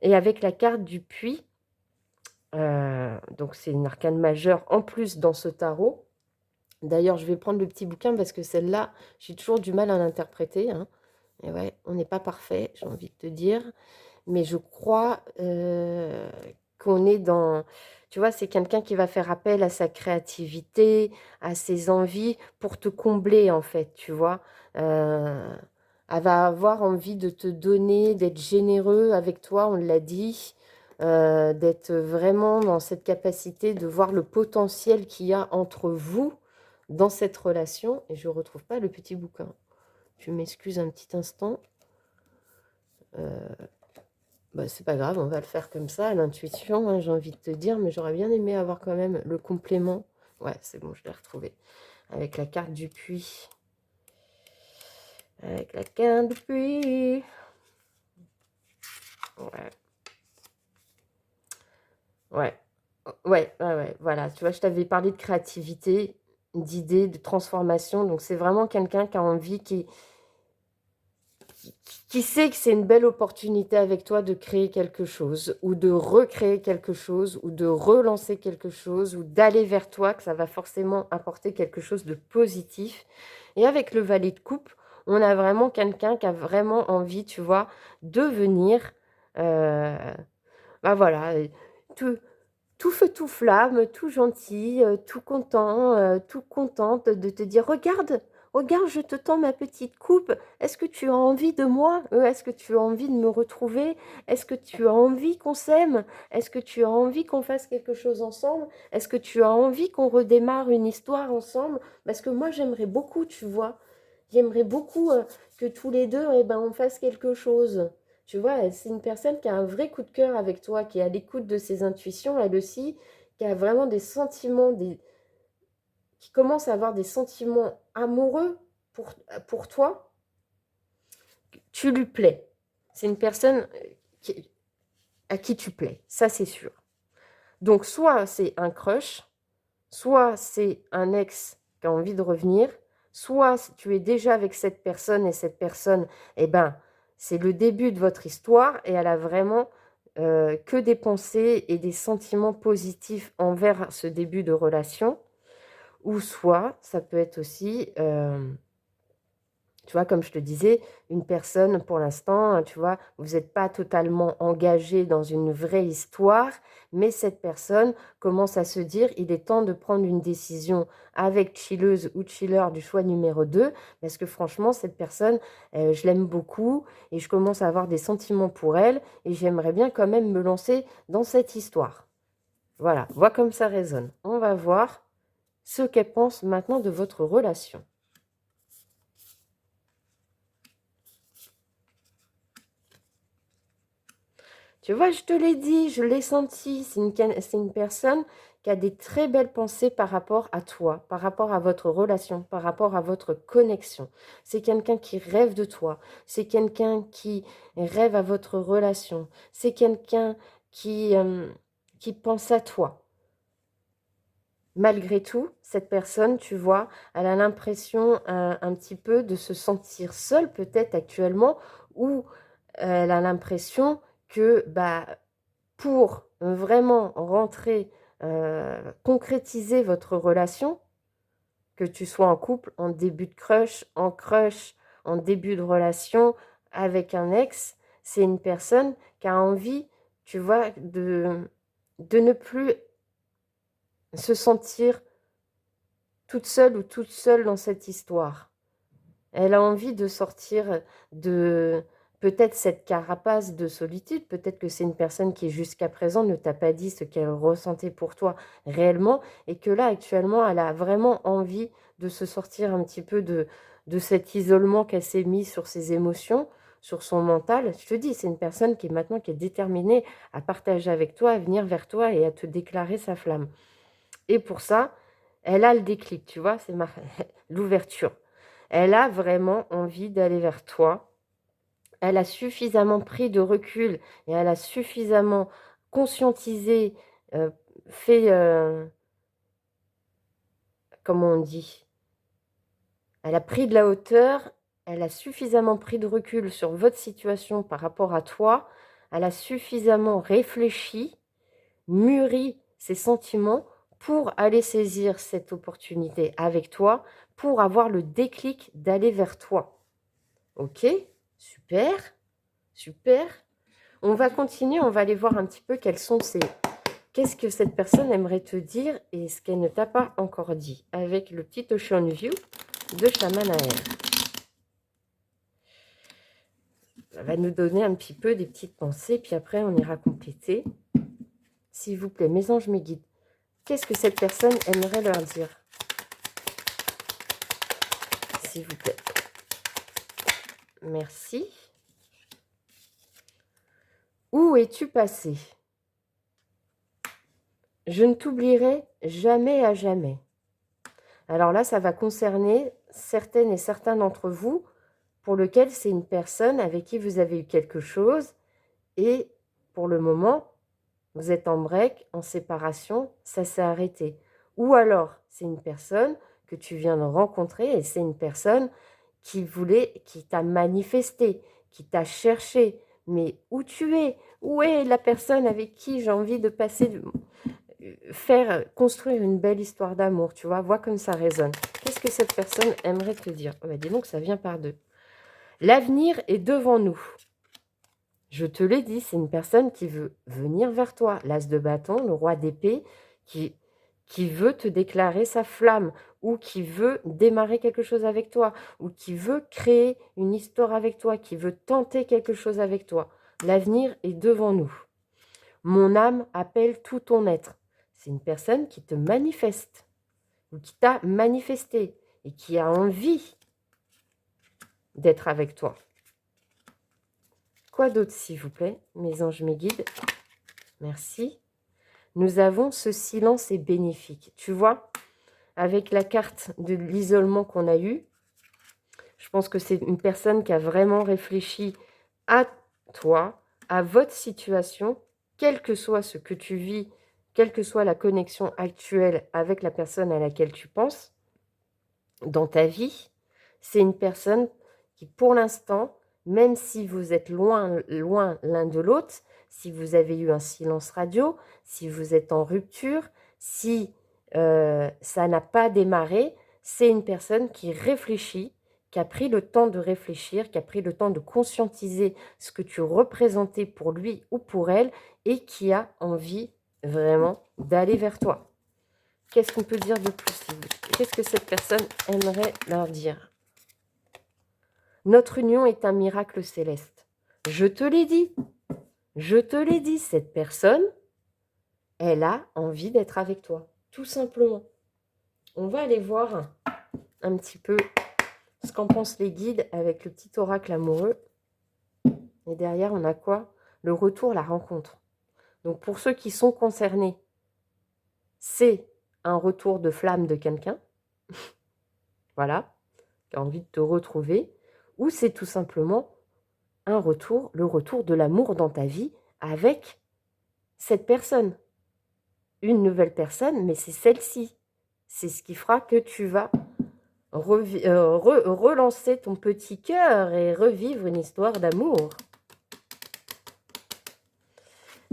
S1: Et avec la carte du puits, donc c'est une arcane majeure en plus dans ce tarot. D'ailleurs, je vais prendre le petit bouquin parce que celle-là, j'ai toujours du mal à l'interpréter. Hein. Et ouais, on n'est pas parfait, j'ai envie de te dire. Mais je crois qu'on est dans... Tu vois, c'est quelqu'un qui va faire appel à sa créativité, à ses envies pour te combler, en fait, tu vois. Elle va avoir envie de te donner, d'être généreux avec toi, on l'a dit, d'être vraiment dans cette capacité de voir le potentiel qu'il y a entre vous dans cette relation. Et je ne retrouve pas le petit bouquin. Tu m'excuses un petit instant. Bah, c'est pas grave, on va le faire comme ça, à l'intuition, hein, j'ai envie de te dire, mais j'aurais bien aimé avoir quand même le complément. Ouais, c'est bon, je l'ai retrouvé. Avec la carte du puits. Avec la carte du puits. Ouais. Ouais. Ouais, voilà. Tu vois, je t'avais parlé de créativité, d'idées, de transformation. Donc, c'est vraiment quelqu'un qui a envie, qui sait que c'est une belle opportunité avec toi de créer quelque chose, ou de recréer quelque chose, ou de relancer quelque chose, ou d'aller vers toi, que ça va forcément apporter quelque chose de positif. Et avec le valet de coupe, on a vraiment quelqu'un qui a vraiment envie, tu vois, de venir, euh, bah voilà, tout, tout feu, tout flamme, tout gentil, tout content, tout contente de te dire: «Regarde, regarde, je te tends ma petite coupe. Est-ce que tu as envie de moi? Est-ce que tu as envie de me retrouver? Est-ce que tu as envie qu'on s'aime? Est-ce que tu as envie qu'on fasse quelque chose ensemble? Est-ce que tu as envie qu'on redémarre une histoire ensemble?» Parce que moi, j'aimerais beaucoup, tu vois? J'aimerais beaucoup, que tous les 2, eh ben, on fasse quelque chose. Tu vois, c'est une personne qui a un vrai coup de cœur avec toi, qui est à l'écoute de ses intuitions, elle aussi, qui a vraiment des sentiments, qui commence à avoir des sentiments amoureux pour toi. Tu lui plais. C'est une personne à qui tu plais, ça c'est sûr. Donc soit c'est un crush, soit c'est un ex qui a envie de revenir, soit tu es déjà avec cette personne et cette personne, eh ben, c'est le début de votre histoire et elle a vraiment que des pensées et des sentiments positifs envers ce début de relation. Ou soit ça peut être aussi, tu vois, comme je te disais, une personne pour l'instant, tu vois, vous n'êtes pas totalement engagé dans une vraie histoire, mais cette personne commence à se dire, il est temps de prendre une décision avec chilleuse ou chiller du choix numéro 2, parce que franchement, cette personne, je l'aime beaucoup et je commence à avoir des sentiments pour elle et j'aimerais bien quand même me lancer dans cette histoire. Voilà, vois comme ça résonne. On va voir ce qu'elle pense maintenant de votre relation. Tu vois, je te l'ai dit, je l'ai senti. C'est une personne qui a des très belles pensées par rapport à toi, par rapport à votre relation, par rapport à votre connexion. C'est quelqu'un qui rêve de toi. C'est quelqu'un qui rêve à votre relation. C'est quelqu'un qui pense à toi. Malgré tout, cette personne, tu vois, elle a l'impression un petit peu de se sentir seule peut-être actuellement, ou elle a l'impression que bah, pour vraiment rentrer, concrétiser votre relation, que tu sois en couple, en début de crush, en début de relation avec un ex, c'est une personne qui a envie, tu vois, de ne plus se sentir toute seule ou toute seule dans cette histoire. Elle a envie de sortir de peut-être cette carapace de solitude. Peut-être que c'est une personne qui jusqu'à présent ne t'a pas dit ce qu'elle ressentait pour toi réellement et que là actuellement elle a vraiment envie de se sortir un petit peu de cet isolement qu'elle s'est mis sur ses émotions, sur son mental. Je te dis, c'est une personne qui est maintenant qui est déterminée à partager avec toi, à venir vers toi et à te déclarer sa flamme. Et pour ça, elle a le déclic, tu vois, c'est l'ouverture. Elle a vraiment envie d'aller vers toi. Elle a suffisamment pris de recul et elle a suffisamment conscientisé, heu, fait, comment on dit? Elle a pris de la hauteur, elle a suffisamment pris de recul sur votre situation par rapport à toi. Elle a suffisamment réfléchi, mûri ses sentiments pour aller saisir cette opportunité avec toi, pour avoir le déclic d'aller vers toi. OK? Super, super. On va continuer, on va aller voir un petit peu qu'est-ce que cette personne aimerait te dire et ce qu'elle ne t'a pas encore dit avec le petit Ocean View de Shaman AR. Ça va nous donner un petit peu des petites pensées, puis après on ira compléter. S'il vous plaît, mes anges, mes guides, qu'est-ce que cette personne aimerait leur dire? S'il vous plaît. Merci. Où es-tu passé? Je ne t'oublierai jamais à jamais. Alors là, ça va concerner certaines et certains d'entre vous pour lequel c'est une personne avec qui vous avez eu quelque chose et pour le moment, vous êtes en break, en séparation, ça s'est arrêté. Ou alors, c'est une personne que tu viens de rencontrer et c'est une personne qui t'a manifesté, qui t'a cherché. Mais où tu es? Où est la personne avec qui j'ai envie de construire une belle histoire d'amour, tu vois? Vois comme ça résonne. Qu'est-ce que cette personne aimerait te dire? Oh bah dis donc, ça vient par deux. L'avenir est devant nous. Je te l'ai dit, c'est une personne qui veut venir vers toi. L'as de bâton, le roi d'épée, qui veut te déclarer sa flamme, ou qui veut démarrer quelque chose avec toi, ou qui veut créer une histoire avec toi, qui veut tenter quelque chose avec toi. L'avenir est devant nous. Mon âme appelle tout ton être. C'est une personne qui te manifeste, ou qui t'a manifesté, et qui a envie d'être avec toi. Quoi d'autre, s'il vous plaît, mes anges, mes guides? Merci. Nous avons ce silence est bénéfique. Tu vois, avec la carte de l'isolement qu'on a eu, je pense que c'est une personne qui a vraiment réfléchi à toi, à votre situation, quel que soit ce que tu vis, quelle que soit la connexion actuelle avec la personne à laquelle tu penses dans ta vie. C'est une personne qui, pour l'instant, même si vous êtes loin l'un de l'autre, si vous avez eu un silence radio, si vous êtes en rupture, si ça n'a pas démarré, c'est une personne qui réfléchit, qui a pris le temps de réfléchir, qui a pris le temps de conscientiser ce que tu représentais pour lui ou pour elle et qui a envie vraiment d'aller vers toi. Qu'est-ce qu'on peut dire de plus, s'il vous plaît? Qu'est-ce que cette personne aimerait leur dire? Notre union est un miracle céleste. Je te l'ai dit. Je te l'ai dit, cette personne, elle a envie d'être avec toi, tout simplement. On va aller voir un petit peu ce qu'en pensent les guides avec le petit oracle amoureux. Et derrière, on a quoi? Le retour, la rencontre. Donc, pour ceux qui sont concernés, c'est un retour de flamme de quelqu'un, voilà, qui a envie de te retrouver, ou c'est tout simplement un retour, le retour de l'amour dans ta vie avec cette personne. Une nouvelle personne, mais c'est celle-ci. C'est ce qui fera que tu vas relancer ton petit cœur et revivre une histoire d'amour.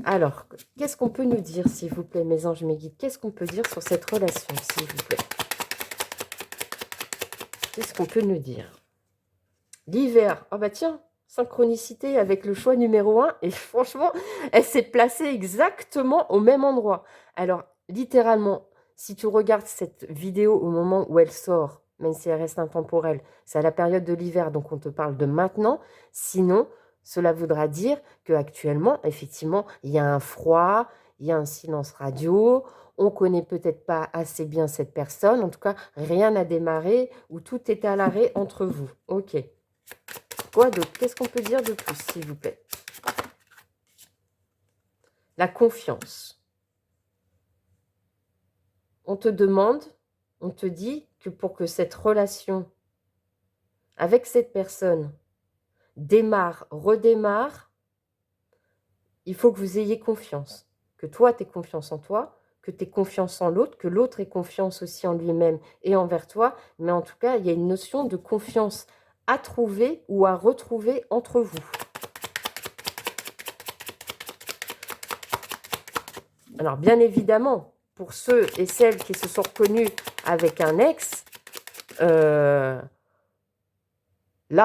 S1: Alors, qu'est-ce qu'on peut nous dire, s'il vous plaît, mes anges, mes guides? Qu'est-ce qu'on peut dire sur cette relation, s'il vous plaît? Qu'est-ce qu'on peut nous dire? L'hiver. Ah bah tiens, synchronicité avec le choix numéro 1. Et franchement, elle s'est placée exactement au même endroit. Alors, littéralement, si tu regardes cette vidéo au moment où elle sort, même si elle reste intemporelle, c'est à la période de l'hiver, donc on te parle de maintenant. Sinon, cela voudra dire qu'actuellement, effectivement, il y a un froid, il y a un silence radio, on ne connaît peut-être pas assez bien cette personne, en tout cas, rien n'a démarré ou tout est à l'arrêt entre vous. Ok. Quoi d'autre? Qu'est-ce qu'on peut dire de plus, s'il vous plaît? La confiance. On te demande, on te dit que pour que cette relation avec cette personne démarre, redémarre, il faut que vous ayez confiance. Que toi, tu aies confiance en toi, que tu aies confiance en l'autre, que l'autre ait confiance aussi en lui-même et envers toi. Mais en tout cas, il y a une notion de confiance à trouver ou à retrouver entre vous. Alors, bien évidemment, pour ceux et celles qui se sont reconnus avec un ex, là,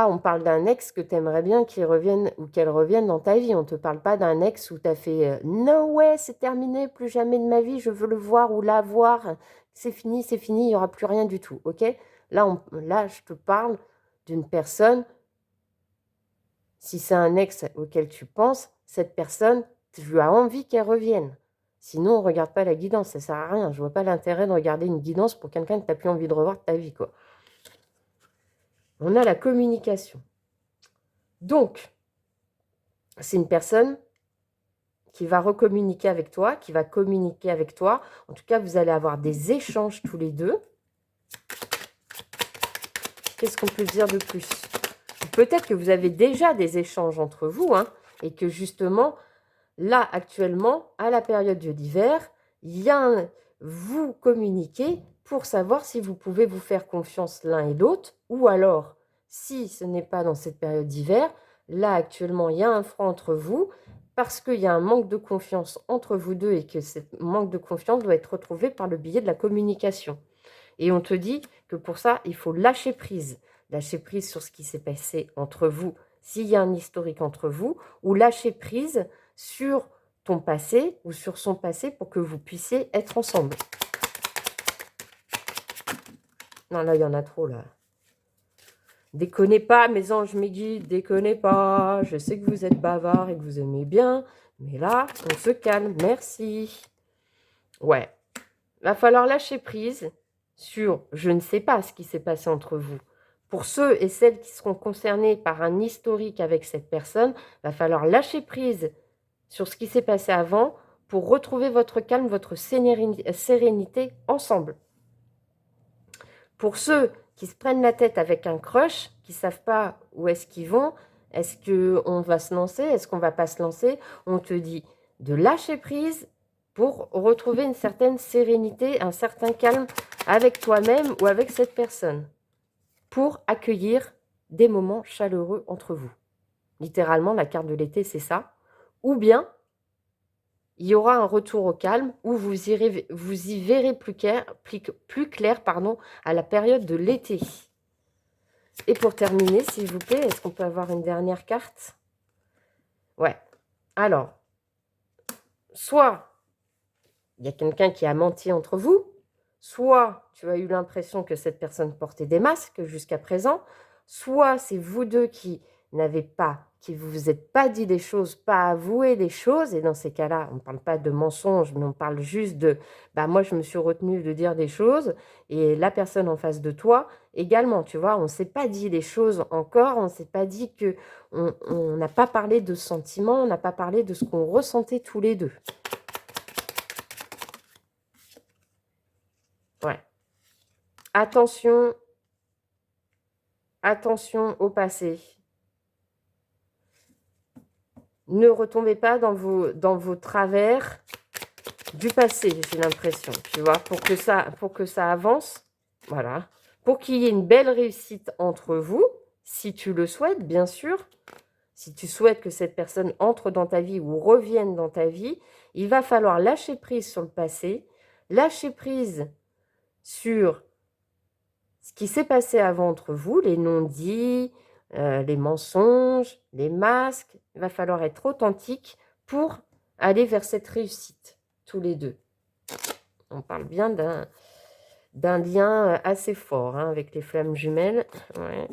S1: on parle d'un ex que tu aimerais bien qu'il revienne ou qu'elle revienne dans ta vie. On ne te parle pas d'un ex où tu as fait no way, c'est terminé, plus jamais de ma vie, je veux le voir ou la voir. C'est fini, il n'y aura plus rien du tout. Ok? Là, je te parle d'une personne. Si c'est un ex auquel tu penses, cette personne, tu as envie qu'elle revienne. Sinon, on ne regarde pas la guidance, ça ne sert à rien. Je ne vois pas l'intérêt de regarder une guidance pour quelqu'un que tu n'as plus envie de revoir de ta vie, quoi. On a la communication. Donc, c'est une personne qui va recommuniquer avec toi, qui va communiquer avec toi. En tout cas, vous allez avoir des échanges tous les deux. Qu'est-ce qu'on peut dire de plus? Peut-être que vous avez déjà des échanges entre vous, hein, et que justement, là, actuellement, à la période de l'hiver, vous communiquez pour savoir si vous pouvez vous faire confiance l'un et l'autre, ou alors, si ce n'est pas dans cette période d'hiver, là, actuellement, il y a un froid entre vous, parce qu'il y a un manque de confiance entre vous deux et que ce manque de confiance doit être retrouvé par le biais de la communication. Et on te dit que pour ça, il faut lâcher prise. Lâcher prise sur ce qui s'est passé entre vous, s'il y a un historique entre vous, ou lâcher prise sur ton passé ou sur son passé pour que vous puissiez être ensemble. Non, là, il y en a trop, là. Déconnez pas, mes anges, mes guides, déconnez pas. Je sais que vous êtes bavards et que vous aimez bien, mais là, on se calme. Merci. Ouais. Va falloir lâcher prise sur je ne sais pas ce qui s'est passé entre vous Pour ceux et celles qui seront concernés par un historique avec cette personne, il va falloir lâcher prise sur ce qui s'est passé avant pour retrouver votre calme, votre sérénité ensemble. Pour ceux qui se prennent la tête avec un crush, qui ne savent pas où est-ce qu'ils vont, est-ce qu'on va se lancer, est-ce qu'on ne va pas se lancer, on te dit de lâcher prise pour retrouver une certaine sérénité, un certain calme avec toi-même ou avec cette personne, pour accueillir des moments chaleureux entre vous. Littéralement, la carte de l'été, c'est ça. Ou bien, il y aura un retour au calme où vous y verrez plus clair à la période de l'été. Et pour terminer, s'il vous plaît, est-ce qu'on peut avoir une dernière carte? Ouais. Alors, soit il y a quelqu'un qui a menti entre vous, soit tu as eu l'impression que cette personne portait des masques jusqu'à présent, soit c'est vous deux qui vous êtes pas dit des choses, pas avoué des choses, et dans ces cas-là, on ne parle pas de mensonges, mais on parle juste de, moi je me suis retenue de dire des choses, et la personne en face de toi également, tu vois, on ne s'est pas dit les choses encore, on ne s'est pas dit que, on n'a pas parlé de sentiments, on n'a pas parlé de ce qu'on ressentait tous les deux. Ouais. Attention au passé. Ne retombez pas dans vos travers du passé, j'ai l'impression, tu vois, pour que ça avance, voilà, pour qu'il y ait une belle réussite entre vous, si tu le souhaites, bien sûr, si tu souhaites que cette personne entre dans ta vie ou revienne dans ta vie, il va falloir lâcher prise sur le passé, lâcher prise sur ce qui s'est passé avant entre vous, les non-dits, les mensonges, les masques. Il va falloir être authentique pour aller vers cette réussite, tous les deux. On parle bien d'un lien assez fort avec les flammes jumelles. Ouais.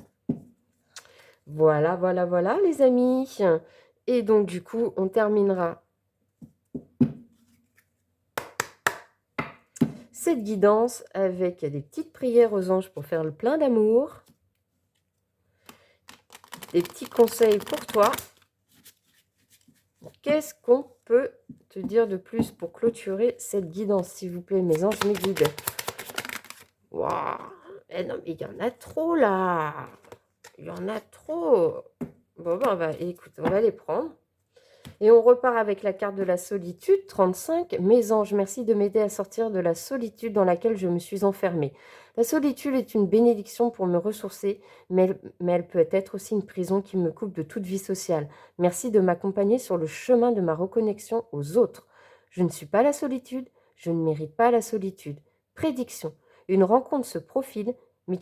S1: Voilà, voilà, voilà, les amis. Et donc, du coup, on terminera cette guidance avec des petites prières aux anges pour faire le plein d'amour. Des petits conseils pour toi. Qu'est-ce qu'on peut te dire de plus pour clôturer cette guidance, s'il vous plaît, mes anges, mes guides? Waouh! Eh non, mais il y en a trop, là! Il y en a trop! Bon, écoute, on va les prendre. Et on repart avec la carte de la solitude, 35. Mes anges, merci de m'aider à sortir de la solitude dans laquelle je me suis enfermée. La solitude est une bénédiction pour me ressourcer, mais elle peut être aussi une prison qui me coupe de toute vie sociale. Merci de m'accompagner sur le chemin de ma reconnexion aux autres. Je ne suis pas la solitude, je ne mérite pas la solitude. Prédiction. Une rencontre se profile, mais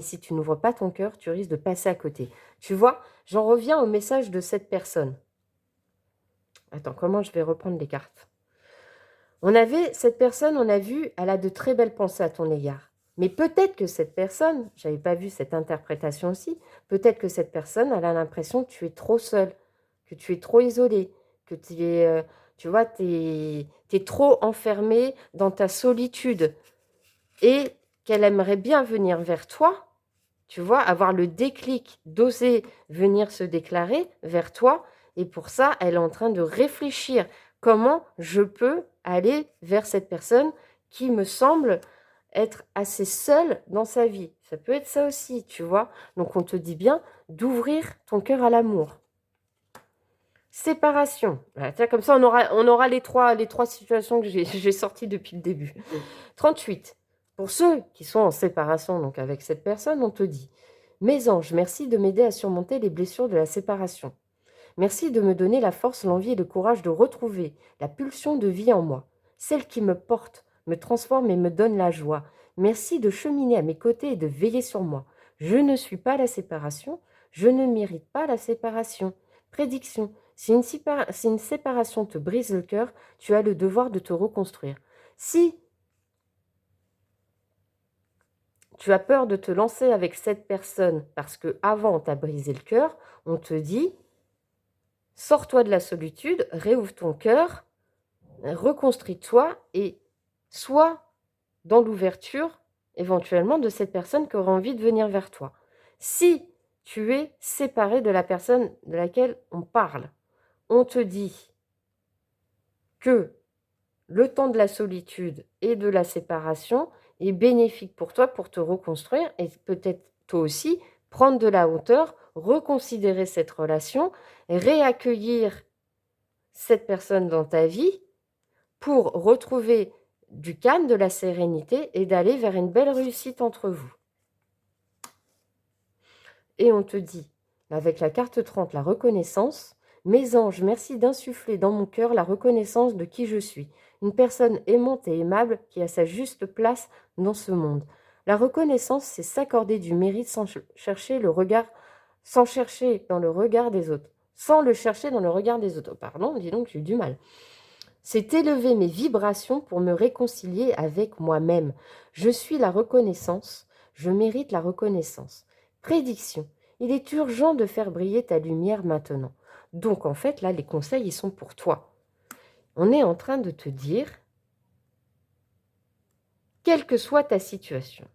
S1: si tu n'ouvres pas ton cœur, tu risques de passer à côté. Tu vois, j'en reviens au message de cette personne. Attends, comment je vais reprendre les cartes? Cette personne, on a vu, elle a de très belles pensées à ton égard. Mais peut-être que cette personne, j'avais pas vu cette interprétation aussi, peut-être que cette personne, elle a l'impression que tu es trop seule, que tu es trop isolée, que tu vois, tu es trop enfermée dans ta solitude et qu'elle aimerait bien venir vers toi, tu vois, avoir le déclic d'oser venir se déclarer vers toi. Et pour ça, elle est en train de réfléchir comment je peux aller vers cette personne qui me semble être assez seule dans sa vie. Ça peut être ça aussi, tu vois. Donc, on te dit bien d'ouvrir ton cœur à l'amour. Séparation. Voilà, tiens, comme ça, on aura les trois situations que j'ai sorties depuis le début. 38. Pour ceux qui sont en séparation donc avec cette personne, on te dit « Mes anges, merci de m'aider à surmonter les blessures de la séparation. Merci de me donner la force, l'envie et le courage de retrouver la pulsion de vie en moi, celle qui me porte, me transforme et me donne la joie. Merci de cheminer à mes côtés et de veiller sur moi. Je ne suis pas la séparation, je ne mérite pas la séparation. Prédiction. Si une séparation te brise le cœur, tu as le devoir de te reconstruire. Si tu as peur de te lancer avec cette personne parce qu'avant on t'a brisé le cœur, on te dit sors-toi de la solitude, réouvre ton cœur, reconstruis-toi et sois dans l'ouverture éventuellement de cette personne qui aura envie de venir vers toi. Si tu es séparé de la personne de laquelle on parle, on te dit que le temps de la solitude et de la séparation est bénéfique pour toi pour te reconstruire et peut-être toi aussi prendre de la hauteur, reconsidérer cette relation, réaccueillir cette personne dans ta vie pour retrouver du calme, de la sérénité et d'aller vers une belle réussite entre vous. Et on te dit, avec la carte 30, la reconnaissance, mes anges, merci d'insuffler dans mon cœur la reconnaissance de qui je suis, une personne aimante et aimable qui a sa juste place dans ce monde. La reconnaissance, c'est s'accorder du mérite sans chercher le regard, sans chercher dans le regard des autres, sans le chercher dans le regard des autres. Pardon, dis donc, j'ai eu du mal. C'est élever mes vibrations pour me réconcilier avec moi-même. Je suis la reconnaissance, je mérite la reconnaissance. Prédiction. Il est urgent de faire briller ta lumière maintenant. Donc en fait, là, les conseils, ils sont pour toi. On est en train de te dire, quelle que soit ta situation,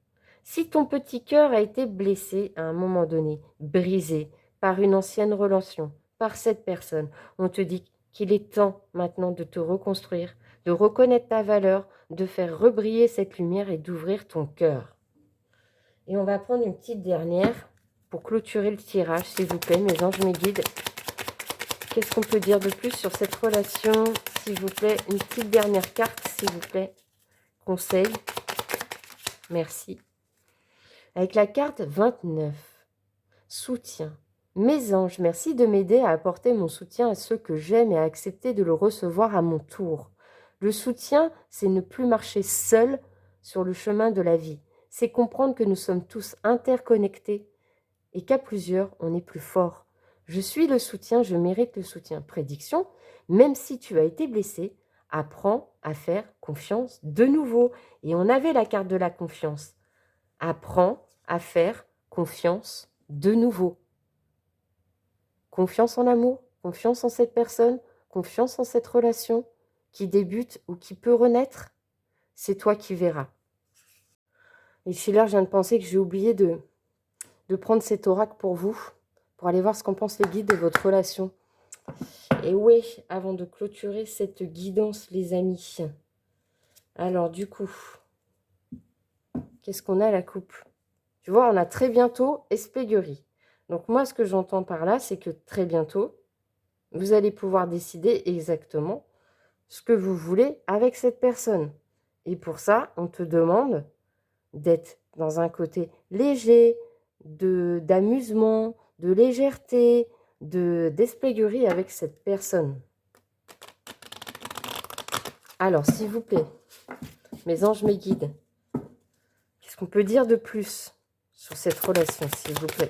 S1: si ton petit cœur a été blessé à un moment donné, brisé par une ancienne relation, par cette personne, on te dit qu'il est temps maintenant de te reconstruire, de reconnaître ta valeur, de faire rebriller cette lumière et d'ouvrir ton cœur. Et on va prendre une petite dernière pour clôturer le tirage, s'il vous plaît, mes anges, mes guides. Qu'est-ce qu'on peut dire de plus sur cette relation, s'il vous plaît? Une petite dernière carte, s'il vous plaît. Conseil. Merci. Avec la carte 29, soutien. Mes anges, merci de m'aider à apporter mon soutien à ceux que j'aime et à accepter de le recevoir à mon tour. Le soutien, c'est ne plus marcher seul sur le chemin de la vie. C'est comprendre que nous sommes tous interconnectés et qu'à plusieurs, on est plus fort. Je suis le soutien, je mérite le soutien. Prédiction, même si tu as été blessé, apprends à faire confiance de nouveau. Et on avait la carte de la confiance. Apprends à faire confiance de nouveau. Confiance en l'amour, confiance en cette personne, confiance en cette relation qui débute ou qui peut renaître. C'est toi qui verras. Et si là, je viens de penser que j'ai oublié de prendre cet oracle pour vous, pour aller voir ce qu'en pensent les guides de votre relation. Et oui, avant de clôturer cette guidance, les amis. Alors, du coup, qu'est-ce qu'on a à la coupe? Tu vois, on a très bientôt espièglerie. Donc moi, ce que j'entends par là, c'est que très bientôt, vous allez pouvoir décider exactement ce que vous voulez avec cette personne. Et pour ça, on te demande d'être dans un côté léger, d'amusement, de légèreté, d'espièglerie avec cette personne. Alors, s'il vous plaît, mes anges, mes guides, qu'est-ce qu'on peut dire de plus sur cette relation, s'il vous plaît,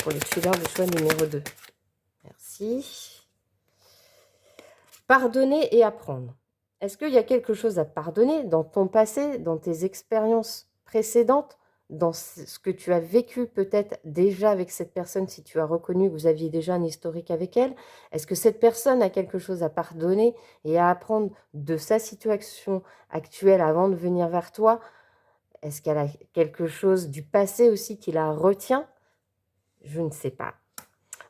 S1: pour les tueurs de choix numéro 2. Merci. Pardonner et apprendre. Est-ce qu'il y a quelque chose à pardonner dans ton passé, dans tes expériences précédentes, dans ce que tu as vécu peut-être déjà avec cette personne, si tu as reconnu que vous aviez déjà un historique avec elle? Est-ce que cette personne a quelque chose à pardonner et à apprendre de sa situation actuelle avant de venir vers toi? Est-ce qu'elle a quelque chose du passé aussi qui la retient? Je ne sais pas.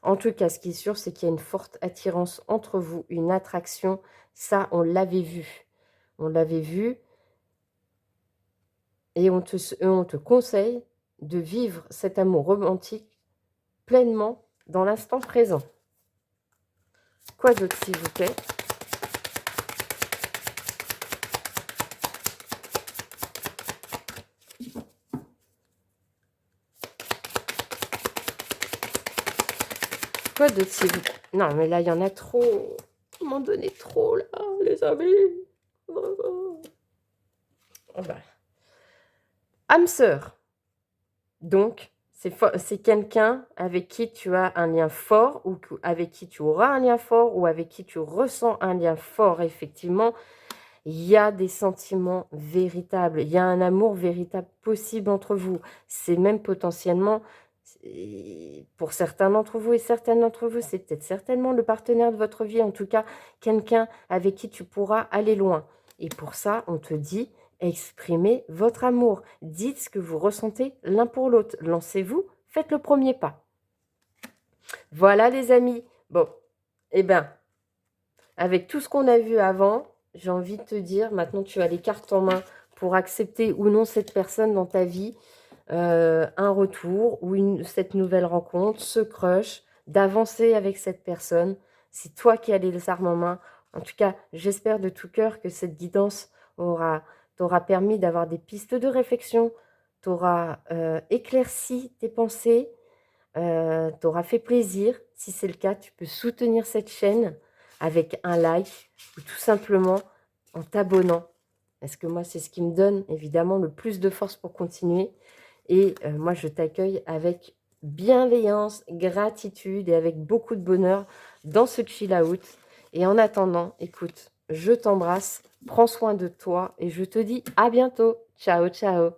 S1: En tout cas, ce qui est sûr, c'est qu'il y a une forte attirance entre vous, une attraction. Ça, on l'avait vu. On l'avait vu. Et on te conseille de vivre cet amour romantique pleinement dans l'instant présent. Quoi d'autre, s'il vous plaît? Quoi d'autre, s'il vous plaît? Non, mais là, il y en a trop. Vous m'en donnez trop, là, les amis. Oh bah. Âme sœur. Donc, c'est quelqu'un avec qui tu as un lien fort ou avec qui tu auras un lien fort ou avec qui tu ressens un lien fort, effectivement. Il y a des sentiments véritables, il y a un amour véritable possible entre vous. C'est même potentiellement, pour certains d'entre vous et certaines d'entre vous, c'est peut-être certainement le partenaire de votre vie, en tout cas, quelqu'un avec qui tu pourras aller loin. Et pour ça, on te dit, exprimez votre amour. Dites ce que vous ressentez l'un pour l'autre. Lancez-vous, faites le premier pas. Voilà les amis. Bon, eh bien, avec tout ce qu'on a vu avant, j'ai envie de te dire, maintenant tu as les cartes en main pour accepter ou non cette personne dans ta vie, un retour ou cette nouvelle rencontre, ce crush, d'avancer avec cette personne. C'est toi qui as les armes en main. En tout cas, j'espère de tout cœur que cette guidance t'aura permis d'avoir des pistes de réflexion, t'aura éclairci tes pensées, t'aura fait plaisir. Si c'est le cas, tu peux soutenir cette chaîne avec un like ou tout simplement en t'abonnant. Parce que moi, c'est ce qui me donne évidemment le plus de force pour continuer. Et moi, je t'accueille avec bienveillance, gratitude et avec beaucoup de bonheur dans ce chill out. Et en attendant, écoute, je t'embrasse, prends soin de toi et je te dis à bientôt. Ciao, ciao.